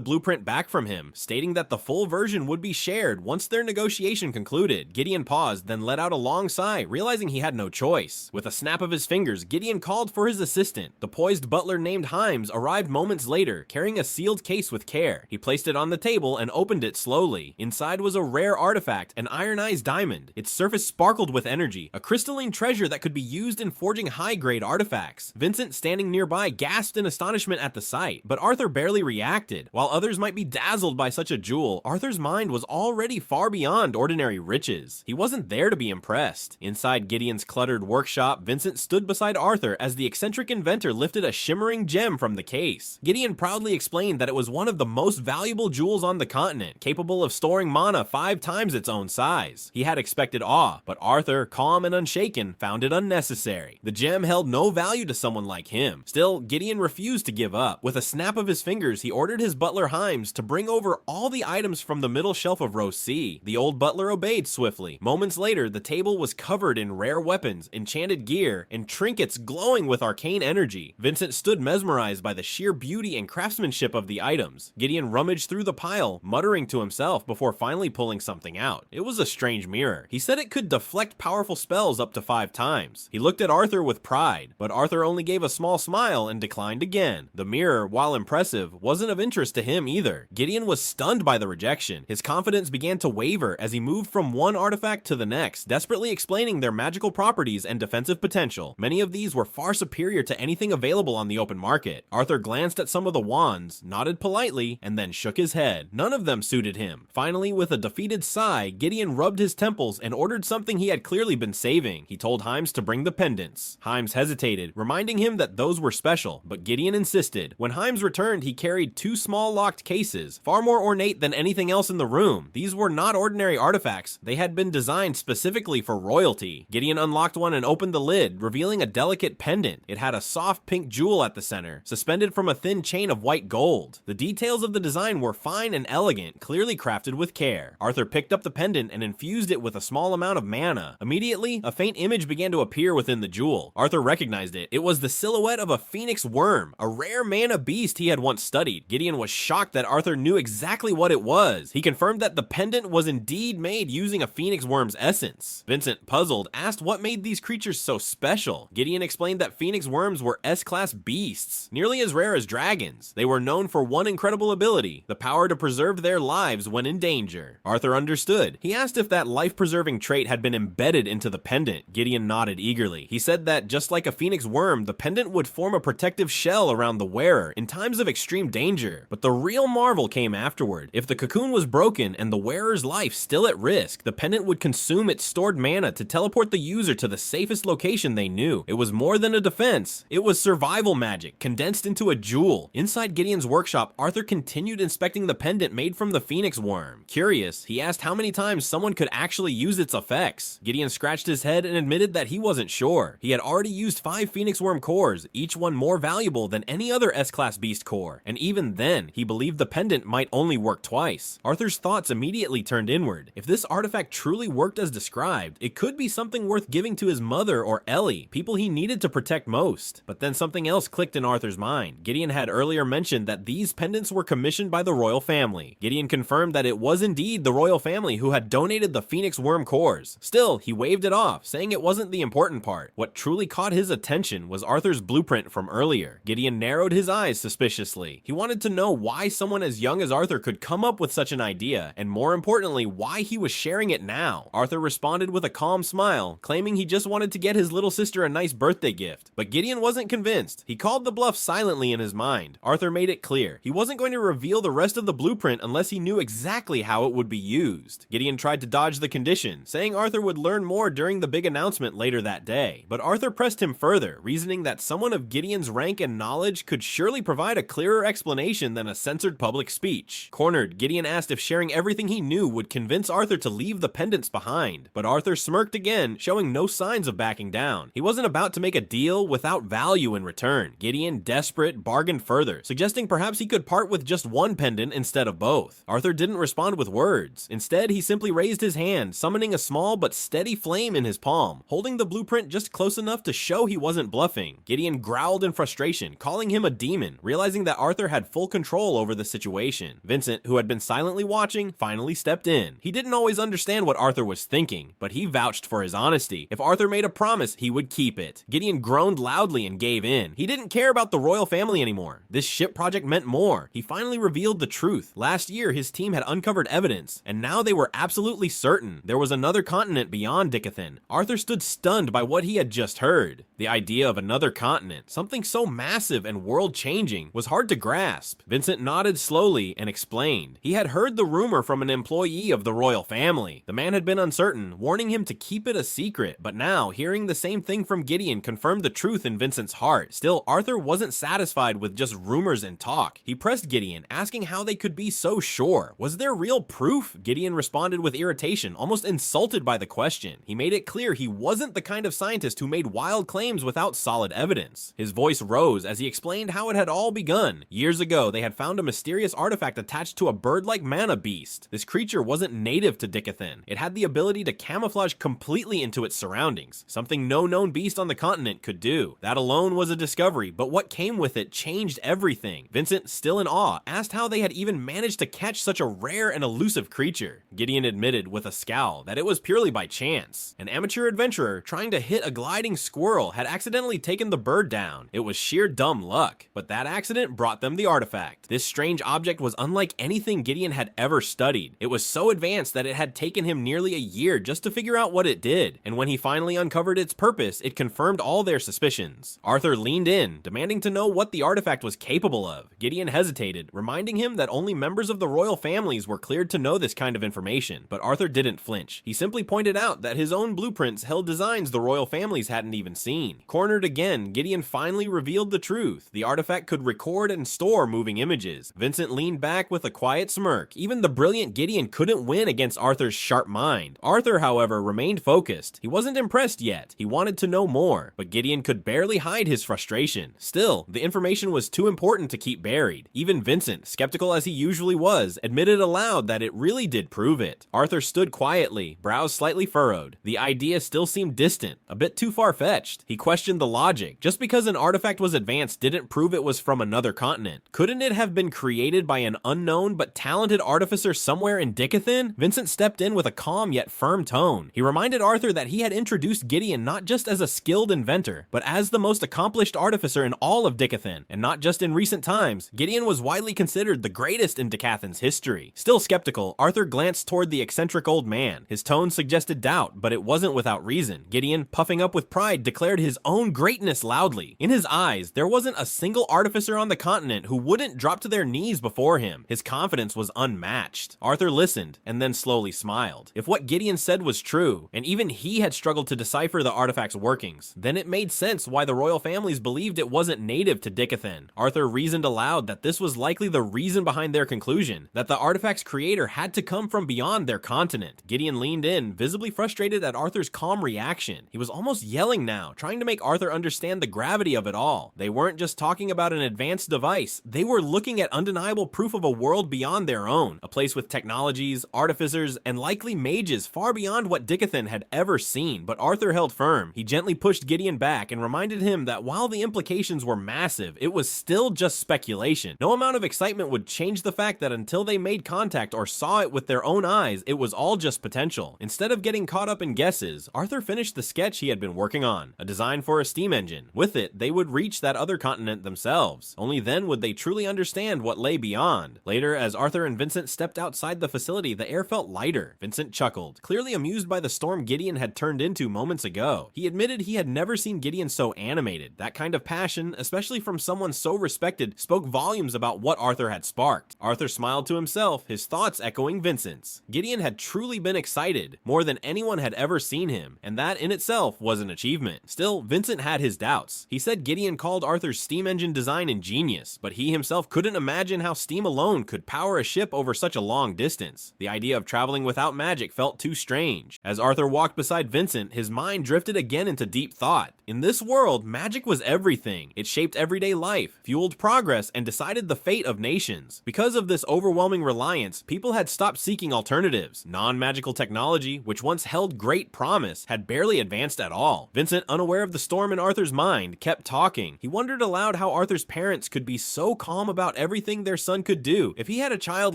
blueprint back from him, stating that the full version would be shared once their negotiation concluded. Gideon paused, then let out a long sigh, realizing he had no choice. With a snap of his fingers, Gideon called for his assistant. The poised butler named Himes arrived moments later, carrying a sealed case with care. He placed it on the table and opened it slowly. Inside was a rare artifact, an ironized diamond. Its surface sparkled with energy, a crystalline treasure that could be used in forging high-grade artifacts. Vincent, standing nearby, gasped in astonishment at the sight, but Arthur barely reacted. While others might be dazzled by such a jewel, Arthur's mind was already far beyond ordinary riches. He wasn't there to be impressed. Inside Gideon's cluttered workshop, Vincent stood beside Arthur as the eccentric inventor lifted a shimmering gem from the case. Gideon proudly explained that it was one of the most valuable jewels on the continent, capable of storing mana 5 times its own size. He had expected awe, but Arthur, calm and unshaken, found it unnecessary. The gem held no value to someone like him. Still, Gideon refused to give up. With a snap of his fingers, he ordered his butler Himes to bring over all the items from the middle shelf of row C. The old butler obeyed swiftly. Moments later, the table was covered in rare weapons, enchanted gear, and trinkets glowing with arcane energy. Vincent stood mesmerized by the sheer beauty and craftsmanship of the items. Gideon rummaged through the pile, muttering to himself before finally pulling something out. It was a strange mirror. He said it could deflect powerful spells up to 5 times. He looked at Arthur with pride, but Arthur only gave a small smile and declined again. The mirror, while impressive, wasn't of interest to him either. Gideon was stunned by the rejection. His confidence began to waver as he moved from one artifact to the next, desperately explaining their magical properties and defensive potential. Many of these were far superior to anything available on the open market. Arthur glanced at some of the wands, nodded politely, and then shook his head. None of them suited him. Finally, with a defeated sigh, Gideon rubbed his temples and ordered something he had clearly been saving. He told Himes to bring the pendants. Himes hesitated, reminding him that those were special, but Gideon insisted. When Himes returned, he carried 2 small locked cases, far more ornate than anything else in the room. These were not ordinary artifacts. They had been designed specifically for royalty. Gideon unlocked one and opened the lid, revealing a delicate pendant. It had a soft pink jewel at the center, suspended from a thin chain of white gold. The details of the design were fine and elegant, clearly crafted with care. Arthur picked up the pendant and infused it with a small amount of mana. Immediately, a faint image began to appear within the jewel. Arthur recognized it. It was the silhouette of a phoenix worm, a rare mana beast he had once studied. Gideon was shocked that Arthur knew exactly what it was. He confirmed that the pendant was indeed made using a phoenix worm's essence. Vincent, puzzled, asked what made these creatures so special. Gideon explained that phoenix worms were S-class beasts, nearly as rare as dragons. They were known for one incredible ability, the power to preserve their lives when in danger. Arthur understood. He asked if that life-preserving trait had been embedded into the pendant. Gideon nodded eagerly. He said that just like a phoenix worm, the pendant would form a protective shell around the wearer in times of extreme danger. But the real marvel came afterward. If the cocoon was broken and the wearer's life still at risk, the pendant would consume its stored mana that to teleport the user to the safest location they knew. It was more than a defense. It was survival magic, condensed into a jewel. Inside Gideon's workshop, Arthur continued inspecting the pendant made from the phoenix worm. Curious, he asked how many times someone could actually use its effects. Gideon scratched his head and admitted that he wasn't sure. He had already used 5 phoenix worm cores, each one more valuable than any other S-class beast core, and even then, he believed the pendant might only work twice. Arthur's thoughts immediately turned inward. If this artifact truly worked as described, it could be something worth giving to his mother or Ellie, people he needed to protect most. But then something else clicked in Arthur's mind. Gideon had earlier mentioned that these pendants were commissioned by the royal family. Gideon confirmed that it was indeed the royal family who had donated the phoenix worm cores. Still, he waved it off, saying it wasn't the important part. What truly caught his attention was Arthur's blueprint from earlier. Gideon narrowed his eyes suspiciously. He wanted to know why someone as young as Arthur could come up with such an idea, and more importantly, why he was sharing it now. Arthur responded with a calm smile, claiming he just wanted to get his little sister a nice birthday gift. But Gideon wasn't convinced. He called the bluff silently in his mind. Arthur made it clear he wasn't going to reveal the rest of the blueprint unless he knew exactly how it would be used. Gideon tried to dodge the condition, saying Arthur would learn more during the big announcement later that day. But Arthur pressed him further, reasoning that someone of Gideon's rank and knowledge could surely provide a clearer explanation than a censored public speech. Cornered, Gideon asked if sharing everything he knew would convince Arthur to leave the pendants behind. But Arthur smirked again, showing no signs of backing down. He wasn't about to make a deal without value in return. Gideon, desperate, bargained further, suggesting perhaps he could part with just one pendant instead of both. Arthur didn't respond with words. Instead, he simply raised his hand, summoning a small but steady flame in his palm, holding the blueprint just close enough to show he wasn't bluffing. Gideon growled in frustration, calling him a demon, realizing that Arthur had full control over the situation. Vincent, who had been silently watching, finally stepped in. He didn't always understand what Arthur was thinking, but he vouched for his honesty. If Arthur made a promise, he would keep it. Gideon groaned loudly and gave in. He didn't care about the royal family anymore. This ship project meant more. He finally revealed the truth. Last year, his team had uncovered evidence, and now they were absolutely certain there was another continent beyond Dicathen. Arthur stood stunned by what he had just heard. The idea of another continent, something so massive and world-changing, was hard to grasp. Vincent nodded slowly and explained. He had heard the rumor from an employee of the royal family. The man had been uncertain, warning him to keep it a secret, but now, hearing the same thing from Gideon confirmed the truth in Vincent's heart. Still, Arthur wasn't satisfied with just rumors and talk. He pressed Gideon, asking how they could be so sure. Was there real proof? Gideon responded with irritation, almost insulted by the question. He made it clear he wasn't the kind of scientist who made wild claims without solid evidence. His voice rose as he explained how it had all begun. Years ago, they had found a mysterious artifact attached to a bird-like manna beast. This creature wasn't native to Dicathen. It had the ability to camouflage completely into its surroundings, something no known beast on the continent could do. That alone was a discovery, but what came with it changed everything. Vincent, still in awe, asked how they had even managed to catch such a rare and elusive creature. Gideon admitted with a scowl that it was purely by chance. An amateur adventurer trying to hit a gliding squirrel had accidentally taken the bird down. It was sheer dumb luck, but that accident brought them the artifact. This strange object was unlike anything Gideon had ever studied. It was so advanced that it had taken him nearly a year just to figure out what it did, and when he finally uncovered its purpose, it confirmed all their suspicions. Arthur leaned in, demanding to know what the artifact was capable of. Gideon hesitated, reminding him that only members of the royal families were cleared to know this kind of information, but Arthur didn't flinch. He simply pointed out that his own blueprints held designs the royal families hadn't even seen. Cornered again, Gideon finally revealed the truth. The artifact could record and store moving images. Vincent leaned back with a quiet smirk. Even the brilliant Gideon couldn't win against Arthur's sharp mind. Arthur, however, remained focused. He wasn't impressed yet. He wanted to know more, but Gideon could barely hide his frustration. Still, the information was too important to keep buried. Even Vincent, skeptical as he usually was, admitted aloud that it really did prove it. Arthur stood quietly, brows slightly furrowed. The idea still seemed distant, a bit too far-fetched. He questioned the logic. Just because an artifact was advanced didn't prove it was from another continent. Couldn't it have been created by an unknown but talented artificer somewhere in Dicathen? Vincent stepped in with a calm yet firm tone. He reminded Arthur that he had introduced Gideon not just as a skilled inventor, but as the most accomplished artificer in all of Dicathen, and not just in recent times. Gideon was widely considered the greatest in Dicathen's history. Still skeptical, Arthur glanced toward the eccentric old man. His tone suggested doubt, but it wasn't without reason. Gideon, puffing up with pride, declared his own greatness loudly. In his eyes, there wasn't a single artificer on the continent who wouldn't drop to their knees before him. His confidence was unmatched. Arthur listened, and then slowly smiled. If what Gideon said was true, too, and even he had struggled to decipher the artifact's workings. Then it made sense why the royal families believed it wasn't native to Dicathen. Arthur reasoned aloud that this was likely the reason behind their conclusion, that the artifact's creator had to come from beyond their continent. Gideon leaned in, visibly frustrated at Arthur's calm reaction. He was almost yelling now, trying to make Arthur understand the gravity of it all. They weren't just talking about an advanced device, they were looking at undeniable proof of a world beyond their own, a place with technologies, artificers, and likely mages far beyond what Dicathen had ever seen. But Arthur held firm. He gently pushed Gideon back and reminded him that while the implications were massive, it was still just speculation. No amount of excitement would change the fact that until they made contact or saw it with their own eyes, it was all just potential. Instead of getting caught up in guesses, Arthur finished the sketch he had been working on, a design for a steam engine. With it, they would reach that other continent themselves. Only then would they truly understand what lay beyond. Later, as Arthur and Vincent stepped outside the facility, the air felt lighter. Vincent chuckled, clearly amused by the storm Gideon had turned into moments ago. He admitted he had never seen Gideon so animated. That kind of passion, especially from someone so respected, spoke volumes about what Arthur had sparked. Arthur smiled to himself, his thoughts echoing Vincent's. Gideon had truly been excited, more than anyone had ever seen him, and that in itself was an achievement. Still, Vincent had his doubts. He said Gideon called Arthur's steam engine design ingenious, but he himself couldn't imagine how steam alone could power a ship over such a long distance. The idea of traveling without magic felt too strange. As Arthur walked beside Vincent, his mind drifted again into deep thought. In this world, magic was everything. It shaped everyday life, fueled progress, and decided the fate of nations. Because of this overwhelming reliance, people had stopped seeking alternatives. Non-magical technology, which once held great promise, had barely advanced at all. Vincent, unaware of the storm in Arthur's mind, kept talking. He wondered aloud how Arthur's parents could be so calm about everything their son could do. If he had a child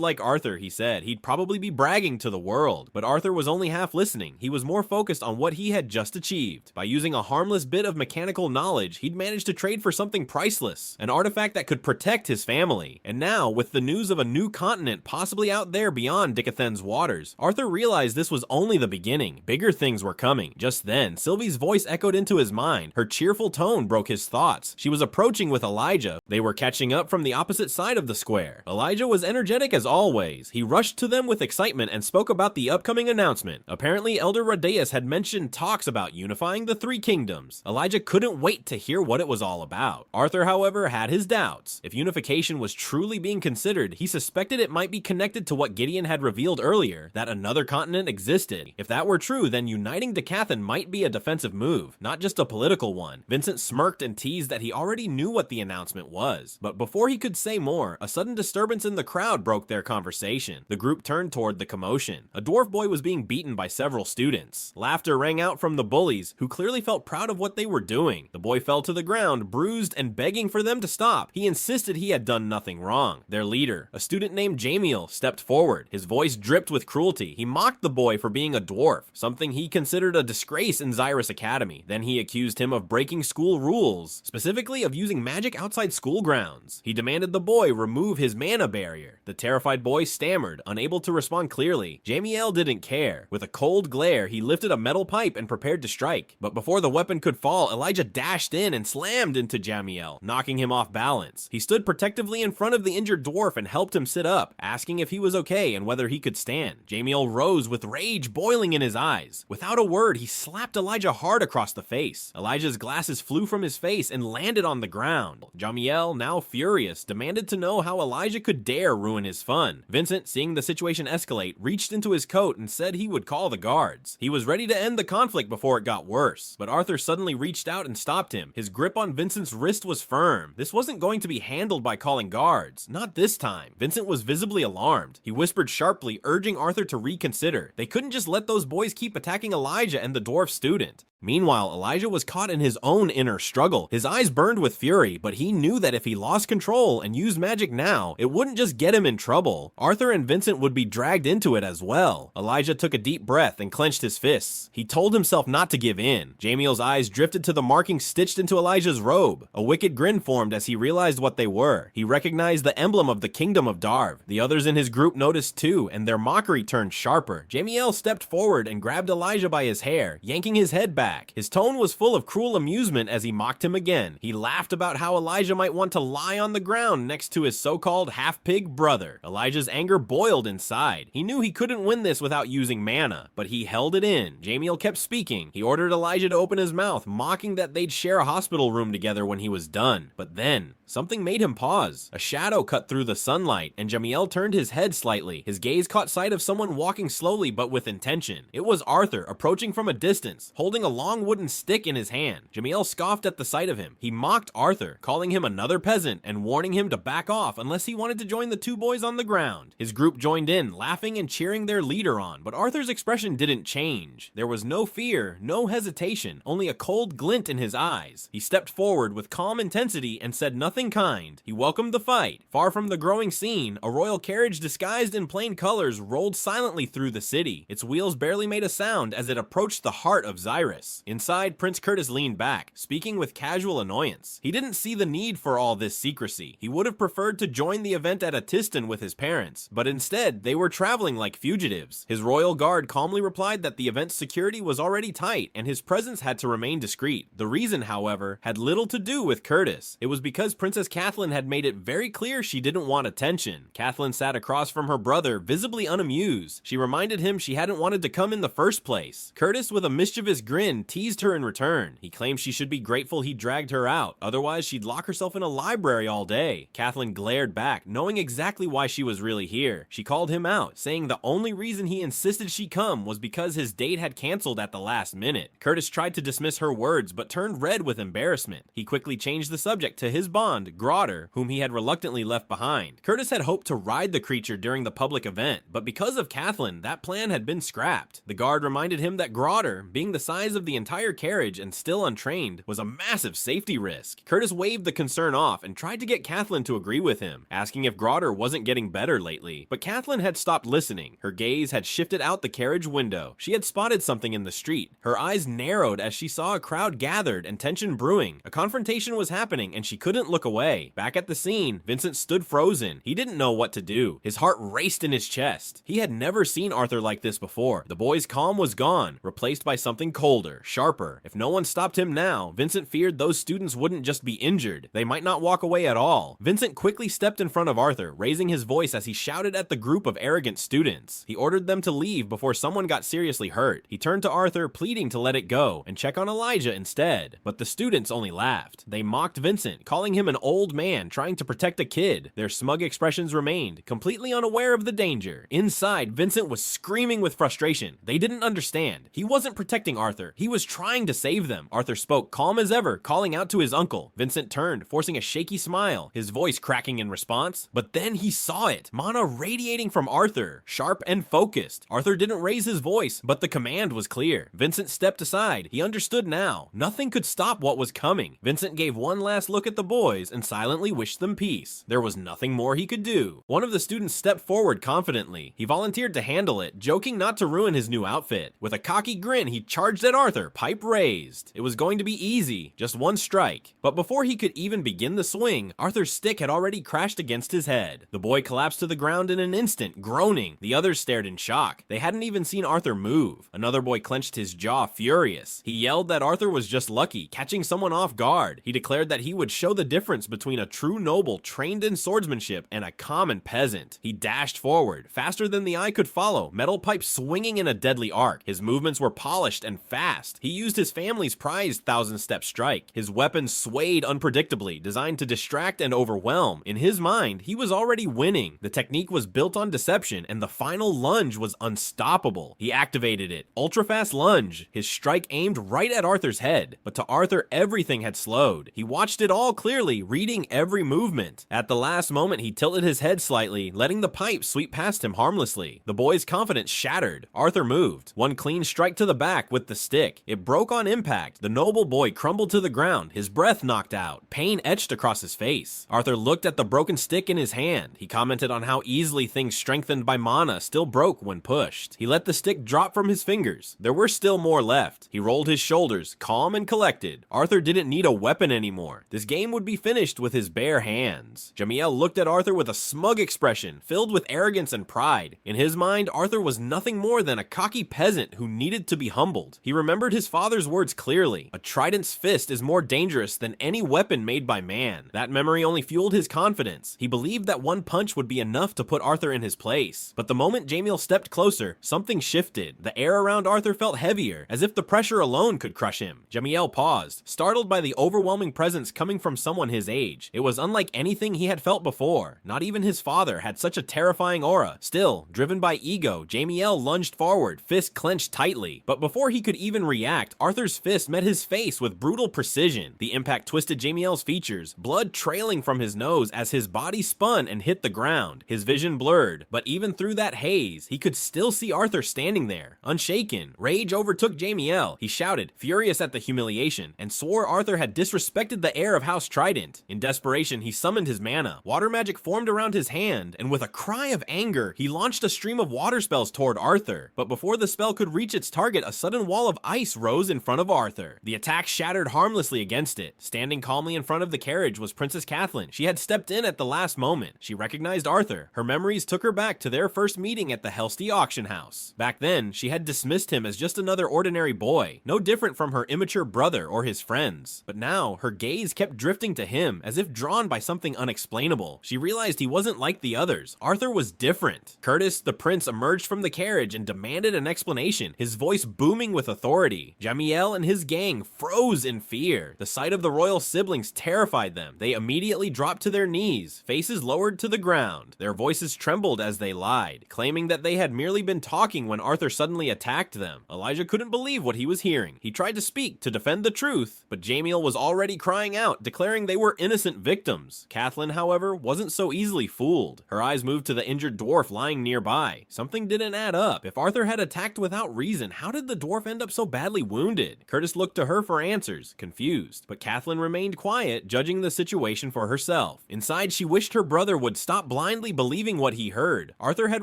like Arthur, he said, he'd probably be bragging to the world. But Arthur was only half listening. He was more focused on what he had just achieved. By using a harmless bit of mechanical knowledge, he'd managed to trade for something priceless, an artifact that could protect his family. And now, with the news of a new continent possibly out there beyond Dicathen's waters, Arthur realized this was only the beginning. Bigger things were coming. Just then, Sylvie's voice echoed into his mind. Her cheerful tone broke his thoughts. She was approaching with Elijah. They were catching up from the opposite side of the square. Elijah was energetic as always. He rushed to them with excitement and spoke about the upcoming announcement. Apparently, Elder Radaeus had mentioned talks about unifying the three kingdoms. Elijah couldn't wait to hear what it was all about. Arthur, however, had his doubts. If unification was truly being considered, he suspected it might be connected to what Gideon had revealed earlier, that another continent existed. If that were true, then uniting Dicathen might be a defensive move, not just a political one. Vincent smirked and teased that he already knew what the announcement was. But before he could say more, a sudden disturbance in the crowd broke their conversation. The group turned toward the commotion. A dwarf boy was being beaten by several students. Laughter rang out from the bullies, who clearly felt proud of what they were doing. The boy fell to the ground, bruised and begging for them to stop. He insisted he had done nothing wrong. Their leader, a student named Jamiel, stepped forward. His voice dripped with cruelty. He mocked the boy for being a dwarf, something he considered a disgrace in Xyrus Academy. Then he accused him of breaking school rules, specifically of using magic outside school grounds. He demanded the boy remove his mana barrier. The terrified boy stammered, unable to respond clearly. Jamiel didn't care. With a cold glare, he lifted a metal pipe and prepared to strike. But before the weapon could fall, Elijah dashed in and slammed into Jamiel, knocking him off balance. He stood protectively in front of the injured dwarf and helped him sit up, asking if he was okay and whether he could stand. Jamiel rose with rage boiling in his eyes. Without a word, he slapped Elijah hard across the face. Elijah's glasses flew from his face and landed on the ground. Jamiel, now furious, demanded to know how Elijah could dare ruin his fun. Vincent, seeing the situation escalate, reached into his coat and said he would call the guards. He was ready to end the conflict before it got worse, but Arthur suddenly reached out and stopped him. His grip on Vincent's wrist was firm. This wasn't going to be handled by calling guards. Not this time. Vincent was visibly alarmed. He whispered sharply, urging Arthur to reconsider. They couldn't just let those boys keep attacking Elijah and the dwarf student. Meanwhile, Elijah was caught in his own inner struggle. His eyes burned with fury, but he knew that if he lost control and used magic now, it wouldn't just get him in trouble. Arthur and Vincent would be dragged into it as well. Elijah took a deep breath and clenched his fists. He told himself not to give in. Jamiel's eyes drifted to the markings stitched into Elijah's robe. A wicked grin formed as he realized what they were. He recognized the emblem of the kingdom of Darv. The others in his group noticed too, and their mockery turned sharper. Jamiel stepped forward and grabbed Elijah by his hair, yanking his head back. back. His tone was full of cruel amusement as he mocked him again. He laughed about how Elijah might want to lie on the ground next to his so-called half-pig brother. Elijah's anger boiled inside. He knew he couldn't win this without using mana, but he held it in. Jamiel kept speaking. He ordered Elijah to open his mouth, mocking that they'd share a hospital room together when he was done. But then, something made him pause. A shadow cut through the sunlight, and Jamiel turned his head slightly. His gaze caught sight of someone walking slowly but with intention. It was Arthur, approaching from a distance, holding a long wooden stick in his hand. Jamiel scoffed at the sight of him. He mocked Arthur, calling him another peasant and warning him to back off unless he wanted to join the two boys on the ground. His group joined in, laughing and cheering their leader on, but Arthur's expression didn't change. There was no fear, no hesitation, only a cold glint in his eyes. He stepped forward with calm intensity and said nothing kind. He welcomed the fight. Far from the growing scene, a royal carriage disguised in plain colors rolled silently through the city. Its wheels barely made a sound as it approached the heart of Xyrus. Inside, Prince Curtis leaned back, speaking with casual annoyance. He didn't see the need for all this secrecy. He would have preferred to join the event at Atiston with his parents, but instead, they were traveling like fugitives. His royal guard calmly replied that the event's security was already tight and his presence had to remain discreet. The reason, however, had little to do with Curtis. It was because Princess Kathleen had made it very clear she didn't want attention. Kathleen sat across from her brother, visibly unamused. She reminded him she hadn't wanted to come in the first place. Curtis, with a mischievous grin, teased her in return. He claimed she should be grateful he dragged her out, otherwise she'd lock herself in a library all day. Kathleen glared back, knowing exactly why she was really here. She called him out, saying the only reason he insisted she come was because his date had canceled at the last minute. Curtis tried to dismiss her words, but turned red with embarrassment. He quickly changed the subject to his bond, Grotter, whom he had reluctantly left behind. Curtis had hoped to ride the creature during the public event, but because of Kathleen, that plan had been scrapped. The guard reminded him that Grotter, being the size of the entire carriage and still untrained, was a massive safety risk. Curtis waved the concern off and tried to get Kathleen to agree with him, asking if Grotter wasn't getting better lately. But Kathleen had stopped listening. Her gaze had shifted out the carriage window. She had spotted something in the street. Her eyes narrowed as she saw a crowd gathered and tension brewing. A confrontation was happening and she couldn't look away. Back at the scene, Vincent stood frozen. He didn't know what to do. His heart raced in his chest. He had never seen Arthur like this before. The boy's calm was gone, replaced by something colder, sharper. If no one stopped him now, Vincent feared those students wouldn't just be injured. They might not walk away at all. Vincent quickly stepped in front of Arthur, raising his voice as he shouted at the group of arrogant students. He ordered them to leave before someone got seriously hurt. He turned to Arthur, pleading to let it go and check on Elijah instead. But the students only laughed. They mocked Vincent, calling him an old man trying to protect a kid. Their smug expressions remained, completely unaware of the danger. Inside, Vincent was screaming with frustration. They didn't understand. He wasn't protecting Arthur. He was trying to save them. Arthur spoke, calm as ever, calling out to his uncle. Vincent turned, forcing a shaky smile, his voice cracking in response. But then he saw it. Mana radiating from Arthur, sharp and focused. Arthur didn't raise his voice, but the command was clear. Vincent stepped aside. He understood now. Nothing could stop what was coming. Vincent gave one last look at the boys and silently wished them peace. There was nothing more he could do. One of the students stepped forward confidently. He volunteered to handle it, joking not to ruin his new outfit. With a cocky grin, he charged at Arthur, pipe raised. It was going to be easy, just one strike. But before he could even begin the swing, Arthur's stick had already crashed against his head. The boy collapsed to the ground in an instant, groaning. The others stared in shock. They hadn't even seen Arthur move. Another boy clenched his jaw, furious. He yelled that Arthur was just lucky, catching someone off guard. He declared that he would show the difference between a true noble trained in swordsmanship and a common peasant. He dashed forward, faster than the eye could follow, metal pipe swinging in a deadly arc. His movements were polished and fast. He used his family's prized thousand-step strike. His weapons swayed unpredictably, designed to distract and overwhelm. In his mind, he was already winning. The technique was built on deception, and the final lunge was unstoppable. He activated it. Ultra-fast lunge. His strike aimed right at Arthur's head. But to Arthur, everything had slowed. He watched it all clearly, reading every movement. At the last moment, he tilted his head slightly, letting the pipe sweep past him harmlessly. The boy's confidence shattered. Arthur moved. One clean strike to the back with the stick. It broke on impact. The noble boy crumbled to the ground, his breath knocked out. Pain etched across his face. Arthur looked at the broken stick in his hand. He commented on how easily things strengthened by mana still broke when pushed. He let the stick drop from his fingers. There were still more left. He rolled his shoulders, calm and collected. Arthur didn't need a weapon anymore. This game would be finished with his bare hands. Jamiel looked at Arthur with a smug expression, filled with arrogance and pride. In his mind, Arthur was nothing more than a cocky peasant who needed to be humbled. He remembered remembered his father's words clearly. A trident's fist is more dangerous than any weapon made by man. That memory only fueled his confidence. He believed that one punch would be enough to put Arthur in his place. But the moment Jamiel stepped closer, something shifted. The air around Arthur felt heavier, as if the pressure alone could crush him. Jamiel paused, startled by the overwhelming presence coming from someone his age. It was unlike anything he had felt before. Not even his father had such a terrifying aura. Still, driven by ego, Jamiel lunged forward, fist clenched tightly. But before he could even react, Arthur's fist met his face with brutal precision. The impact twisted Jamiel's features, blood trailing from his nose as his body spun and hit the ground. His vision blurred, but even through that haze, he could still see Arthur standing there, unshaken. Rage overtook Jamiel. He shouted, furious at the humiliation, and swore Arthur had disrespected the heir of House Trident. In desperation, he summoned his mana. Water magic formed around his hand, and with a cry of anger, he launched a stream of water spells toward Arthur. But before the spell could reach its target, a sudden wall of ice rose in front of Arthur. The attack shattered harmlessly against it. Standing calmly in front of the carriage was Princess Dicathen. She had stepped in at the last moment. She recognized Arthur. Her memories took her back to their first meeting at the Helsty auction house. Back then, she had dismissed him as just another ordinary boy, no different from her immature brother or his friends. But now, her gaze kept drifting to him, as if drawn by something unexplainable. She realized he wasn't like the others. Arthur was different. Curtis, the prince, emerged from the carriage and demanded an explanation, his voice booming with authority. Jamiel and his gang froze in fear. The sight of the royal siblings terrified them. They immediately dropped to their knees, faces lowered to the ground. Their voices trembled as they lied, claiming that they had merely been talking when Arthur suddenly attacked them. Elijah couldn't believe what he was hearing. He tried to speak to defend the truth, but Jamiel was already crying out, declaring they were innocent victims. Dicathen, however, wasn't so easily fooled. Her eyes moved to the injured dwarf lying nearby. Something didn't add up. If Arthur had attacked without reason, how did the dwarf end up so badly wounded? Curtis looked to her for answers, confused, but Dicathen remained quiet, judging the situation for herself. Inside, she wished her brother would stop blindly believing what he heard. Arthur had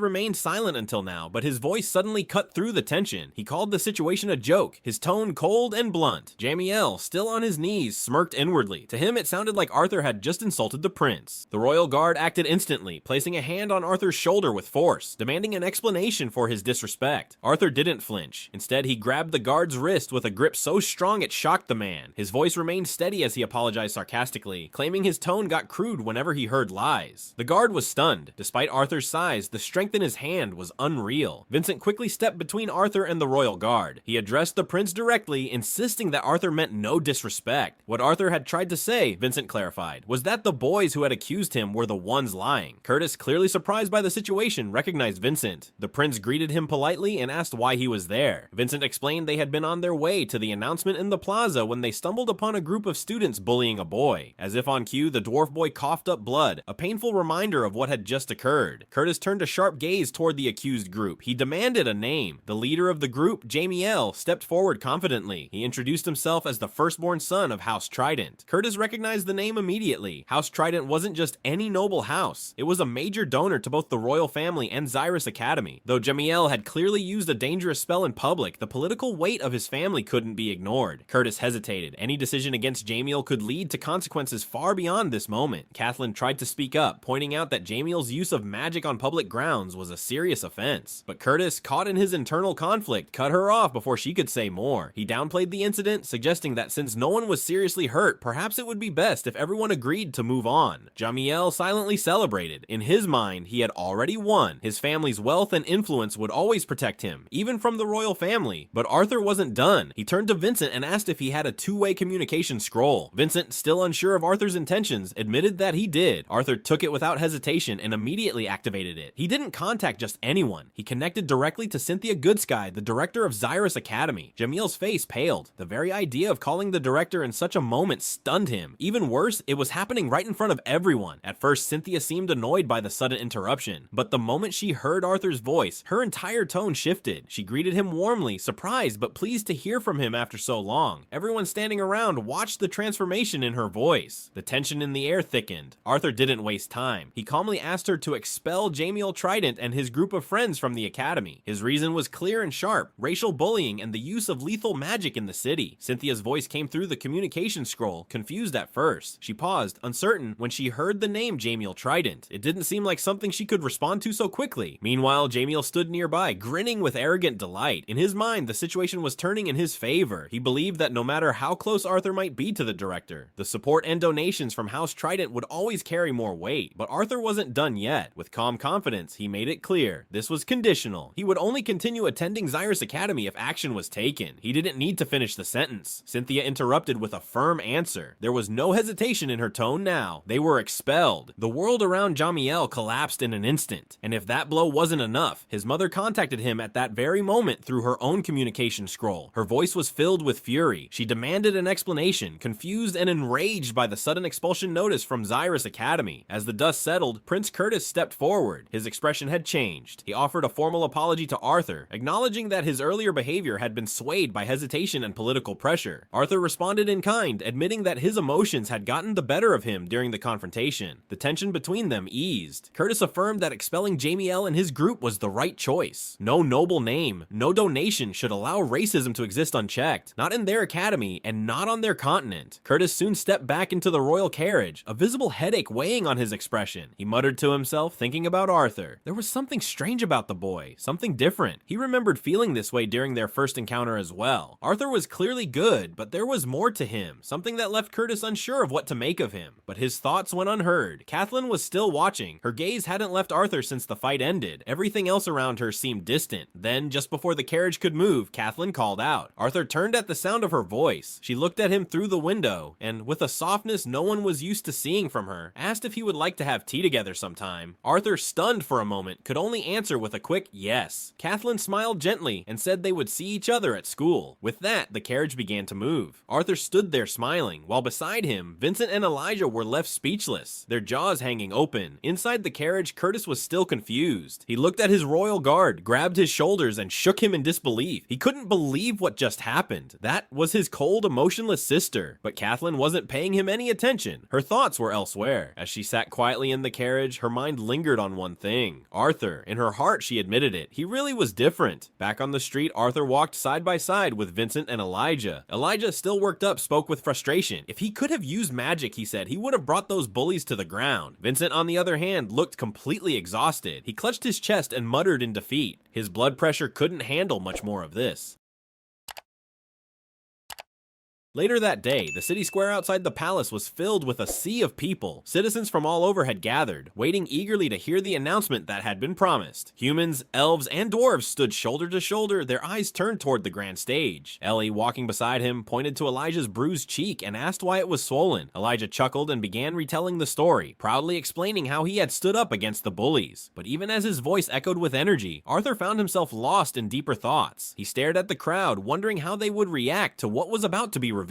remained silent until now, but his voice suddenly cut through the tension. He called the situation a joke, his tone cold and blunt. Jamiel, still on his knees, smirked inwardly. To him, it sounded like Arthur had just insulted the prince. The royal guard acted instantly, placing a hand on Arthur's shoulder with force, demanding an explanation for his disrespect. Arthur didn't flinch. Instead, he grabbed the guard's wrist with a grip so strong it shocked the man. His voice remained steady as he apologized sarcastically, claiming his tone got crude whenever he heard lies. The guard was stunned. Despite Arthur's size, the strength in his hand was unreal. Vincent quickly stepped between Arthur and the royal guard. He addressed the prince directly, insisting that Arthur meant no disrespect. What Arthur had tried to say, Vincent clarified, was that the boys who had accused him were the ones lying. Curtis, clearly surprised by the situation, recognized Vincent. The prince greeted him politely and asked why he was there. Vincent explained they had been on their way to the announcement in the plaza when they stumbled upon a group of students bullying a boy. As if on cue, the dwarf boy coughed up blood, a painful reminder of what had just occurred. Curtis turned a sharp gaze toward the accused group. He demanded a name. The leader of the group, Jamiel, stepped forward confidently. He introduced himself as the firstborn son of House Trident. Curtis recognized the name immediately. House Trident wasn't just any noble house. It was a major donor to both the royal family and Xyrus Academy. Though Jamiel had clearly used a dangerous spell in public, the political weight of his family couldn't be ignored. Curtis hesitated. Any decision against Jamiel could lead to consequences far beyond this moment. Dicathen tried to speak up, pointing out that Jamiel's use of magic on public grounds was a serious offense. But Curtis, caught in his internal conflict, cut her off before she could say more. He downplayed the incident, suggesting that since no one was seriously hurt, perhaps it would be best if everyone agreed to move on. Jamiel silently celebrated. In his mind, he had already won. His family's wealth and influence would always protect him, even from the royal family. But Arthur wasn't done. He turned to Vincent and asked if he had a two-way communication scroll. Vincent, still unsure of Arthur's intentions, admitted that he did. Arthur took it without hesitation and immediately activated it. He didn't contact just anyone. He connected directly to Cynthia Goodsky, the director of Xyrus Academy. Jamiel's face paled. The very idea of calling the director in such a moment stunned him. Even worse, it was happening right in front of everyone. At first, Cynthia seemed annoyed by the sudden interruption, but the moment she heard Arthur's voice, her entire tone shifted. She greeted him warmly, surprised but pleased to hear from him after so long. Everyone standing around watched the transformation in her voice. The tension in the air thickened. Arthur didn't waste time. He calmly asked her to expel Jamiel Trident and his group of friends from the academy. His reason was clear and sharp: racial bullying and the use of lethal magic in the city. Cynthia's voice came through the communication scroll, confused at first. She paused, uncertain, when she heard the name Jamiel Trident. It didn't seem like something she could respond to so quickly. Meanwhile, Jamiel stood nearby, grinning with arrogant delight. In his mind, the situation was was turning in his favor. He believed that no matter how close Arthur might be to the director, the support and donations from House Trident would always carry more weight. But Arthur wasn't done yet. With calm confidence, he made it clear this was conditional. He would only continue attending Xyrus Academy if action was taken. He didn't need to finish the sentence. Cynthia interrupted with a firm answer. There was no hesitation in her tone now. They were expelled. The world around Jamiel collapsed in an instant. And if that blow wasn't enough, his mother contacted him at that very moment through her own communication scroll. Her voice was filled with fury. She demanded an explanation, confused and enraged by the sudden expulsion notice from Xyrus Academy. As the dust settled, Prince Curtis stepped forward. His expression had changed. He offered a formal apology to Arthur, acknowledging that his earlier behavior had been swayed by hesitation and political pressure. Arthur responded in kind, admitting that his emotions had gotten the better of him during the confrontation. The tension between them eased. Curtis affirmed that expelling Jamiel and his group was the right choice. No noble name, no donation should allow racism to exist unchecked, not in their academy and not on their continent. Curtis soon stepped back into the royal carriage, a visible headache weighing on his expression. He muttered to himself, thinking about Arthur. There was something strange about the boy, something different. He remembered feeling this way during their first encounter as well. Arthur was clearly good, but there was more to him, something that left Curtis unsure of what to make of him. But his thoughts went unheard. Kathleen was still watching. Her gaze hadn't left Arthur since the fight ended. Everything else around her seemed distant. Then, just before the carriage could move, Kathleen called out. Arthur turned at the sound of her voice. She looked at him through the window, and with a softness no one was used to seeing from her, asked if he would like to have tea together sometime. Arthur, stunned for a moment, could only answer with a quick yes. Kathleen smiled gently and said they would see each other at school. With that, the carriage began to move. Arthur stood there smiling, while beside him, Vincent and Elijah were left speechless, their jaws hanging open. Inside the carriage, Curtis was still confused. He looked at his royal guard, grabbed his shoulders, and shook him in disbelief. He couldn't believe what just happened. That was his cold, emotionless sister. But Kathleen wasn't paying him any attention. Her thoughts were elsewhere. As she sat quietly in the carriage, her mind lingered on one thing. Arthur. In her heart, she admitted it. He really was different. Back on the street, Arthur walked side by side with Vincent and Elijah. Elijah, still worked up, spoke with frustration. If he could have used magic, he said, he would have brought those bullies to the ground. Vincent, on the other hand, looked completely exhausted. He clutched his chest and muttered in defeat. His blood pressure couldn't handle much more of this. Later that day, the city square outside the palace was filled with a sea of people. Citizens from all over had gathered, waiting eagerly to hear the announcement that had been promised. Humans, elves, and dwarves stood shoulder to shoulder, their eyes turned toward the grand stage. Ellie, walking beside him, pointed to Elijah's bruised cheek and asked why it was swollen. Elijah chuckled and began retelling the story, proudly explaining how he had stood up against the bullies. But even as his voice echoed with energy, Arthur found himself lost in deeper thoughts. He stared at the crowd, wondering how they would react to what was about to be revealed.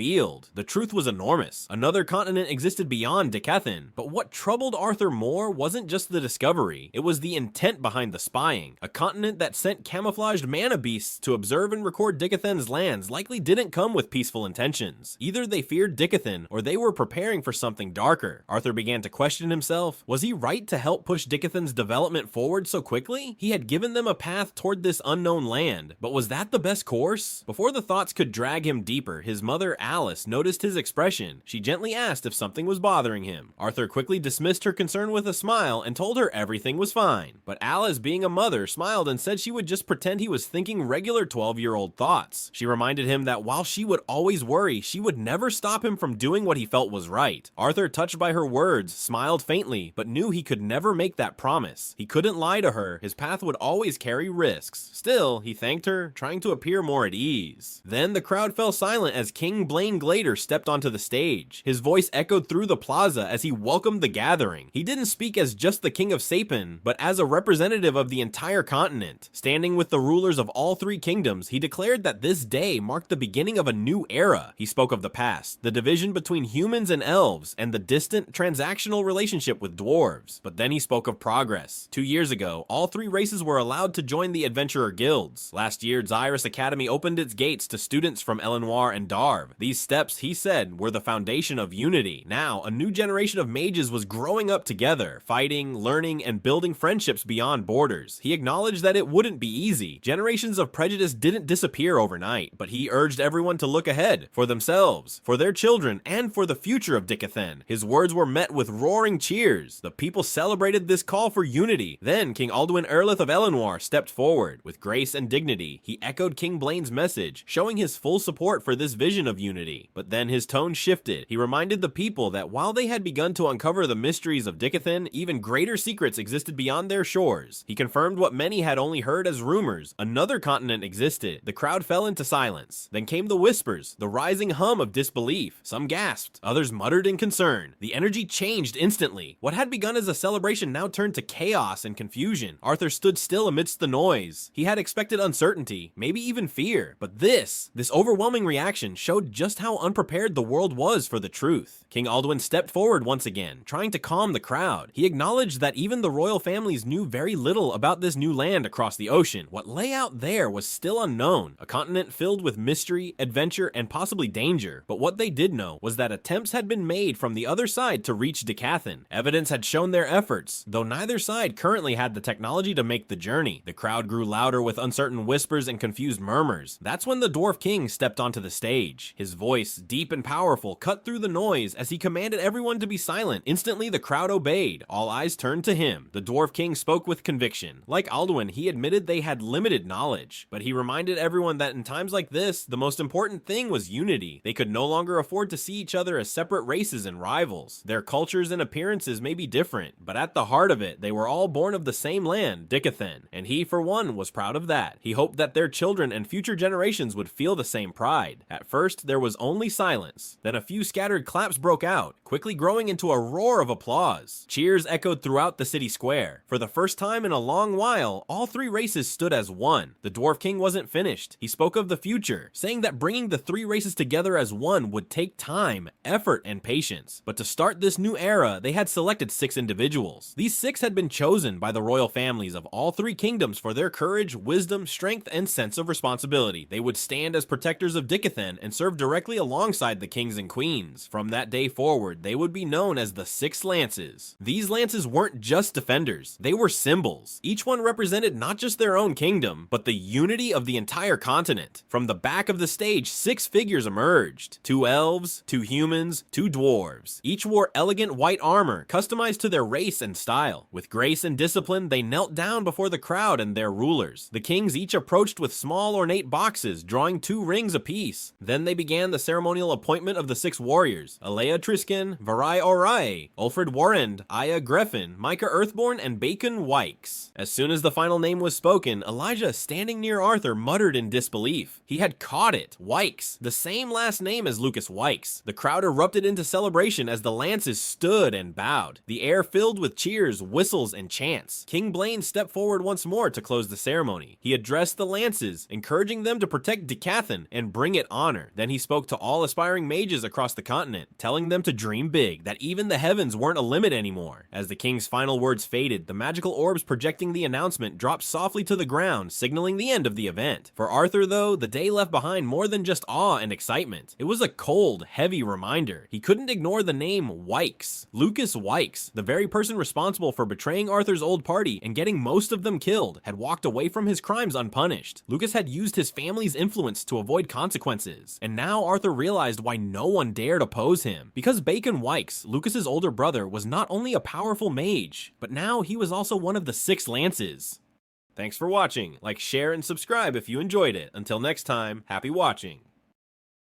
The truth was enormous. Another continent existed beyond Dicathen. But what troubled Arthur more wasn't just the discovery. It was the intent behind the spying. A continent that sent camouflaged mana beasts to observe and record Dicathen's lands likely didn't come with peaceful intentions. Either they feared Dicathen, or they were preparing for something darker. Arthur began to question himself. Was he right to help push Dicathen's development forward so quickly? He had given them a path toward this unknown land. But was that the best course? Before the thoughts could drag him deeper, his mother, Alice, noticed his expression. She gently asked if something was bothering him. Arthur quickly dismissed her concern with a smile and told her everything was fine. But Alice, being a mother, smiled and said she would just pretend he was thinking regular 12-year-old thoughts. She reminded him that while she would always worry, she would never stop him from doing what he felt was right. Arthur, touched by her words, smiled faintly, but knew he could never make that promise. He couldn't lie to her. His path would always carry risks. Still, he thanked her, trying to appear more at ease. Then the crowd fell silent as King Blaine Glader stepped onto the stage. His voice echoed through the plaza as he welcomed the gathering. He didn't speak as just the king of Sapin, but as a representative of the entire continent. Standing with the rulers of all three kingdoms, he declared that this day marked the beginning of a new era. He spoke of the past, the division between humans and elves, and the distant transactional relationship with dwarves. But then he spoke of progress. 2 years ago, all three races were allowed to join the adventurer guilds. Last year, Xyrus Academy opened its gates to students from Elenoir and Darv. These steps, he said, were the foundation of unity. Now, a new generation of mages was growing up together, fighting, learning, and building friendships beyond borders. He acknowledged that it wouldn't be easy. Generations of prejudice didn't disappear overnight, but he urged everyone to look ahead, for themselves, for their children, and for the future of Dicathen. His words were met with roaring cheers. The people celebrated this call for unity. Then King Alduin Erlith of Elenwar stepped forward. With grace and dignity, he echoed King Blaine's message, showing his full support for this vision of unity. But then his tone shifted. He reminded the people that while they had begun to uncover the mysteries of Dicathen, even greater secrets existed beyond their shores. He confirmed what many had only heard as rumors. Another continent existed. The crowd fell into silence. Then came the whispers, the rising hum of disbelief. Some gasped, others muttered in concern. The energy changed instantly. What had begun as a celebration now turned to chaos and confusion. Arthur stood still amidst the noise. He had expected uncertainty, maybe even fear, but this overwhelming reaction showed just how unprepared the world was for the truth. King Alduin stepped forward once again, trying to calm the crowd. He acknowledged that even the royal families knew very little about this new land across the ocean. What lay out there was still unknown, a continent filled with mystery, adventure, and possibly danger. But what they did know was that attempts had been made from the other side to reach Dicathen. Evidence had shown their efforts, though neither side currently had the technology to make the journey. The crowd grew louder with uncertain whispers and confused murmurs. That's when the Dwarf King stepped onto the stage. His voice, deep and powerful, cut through the noise as he commanded everyone to be silent. Instantly, the crowd obeyed. All eyes turned to him. The Dwarf King spoke with conviction. Like Alduin, he admitted they had limited knowledge, but he reminded everyone that in times like this, the most important thing was unity. They could no longer afford to see each other as separate races and rivals. Their cultures and appearances may be different, but at the heart of it, they were all born of the same land, Dicathen, and he, for one, was proud of that. He hoped that their children and future generations would feel the same pride. At first, there was only silence. Then a few scattered claps broke out, quickly growing into a roar of applause. Cheers echoed throughout the city square. For the first time in a long while, all three races stood as one. The Dwarf King wasn't finished. He spoke of the future, saying that bringing the three races together as one would take time, effort, and patience. But to start this new era, they had selected 6 individuals. These 6 had been chosen by the royal families of all 3 kingdoms for their courage, wisdom, strength, and sense of responsibility. They would stand as protectors of Dicathen and serve directly alongside the kings and queens. From that day forward, they would be known as the 6 Lances. These lances weren't just defenders, they were symbols. Each one represented not just their own kingdom, but the unity of the entire continent. From the back of the stage, 6 figures emerged. 2 elves, 2 humans, 2 dwarves. Each wore elegant white armor, customized to their race and style. With grace and discipline, they knelt down before the crowd and their rulers. The kings each approached with small ornate boxes, drawing 2 rings apiece. Then they began the ceremonial appointment of the 6 warriors: Alea Triskin, Varai Orai, Ulfred Warrend, Aya Greffin, Micah Earthborn, and Bacon Wykes. As soon as the final name was spoken, Elijah, standing near Arthur, muttered in disbelief. He had caught it. Wykes, the same last name as Lucas Wykes. The crowd erupted into celebration as the lances stood and bowed. The air filled with cheers, whistles, and chants. King Blaine stepped forward once more to close the ceremony. He addressed the lances, encouraging them to protect Dicathen and bring it honor. Then he spoke to all aspiring mages across the continent, telling them to dream big, that even the heavens weren't a limit anymore. As the king's final words faded, the magical orbs projecting the announcement dropped softly to the ground, signaling the end of the event. For Arthur, though, the day left behind more than just awe and excitement. It was a cold, heavy reminder. He couldn't ignore the name Wykes. Lucas Wykes, the very person responsible for betraying Arthur's old party and getting most of them killed, had walked away from his crimes unpunished. Lucas had used his family's influence to avoid consequences, and now Arthur realized why no one dared oppose him. Because Bacon Wykes, Lucas's older brother, was not only a powerful mage, but now he was also one of the 6 Lances. Thanks for watching. Like, share, and subscribe if you enjoyed it. Until next time, happy watching.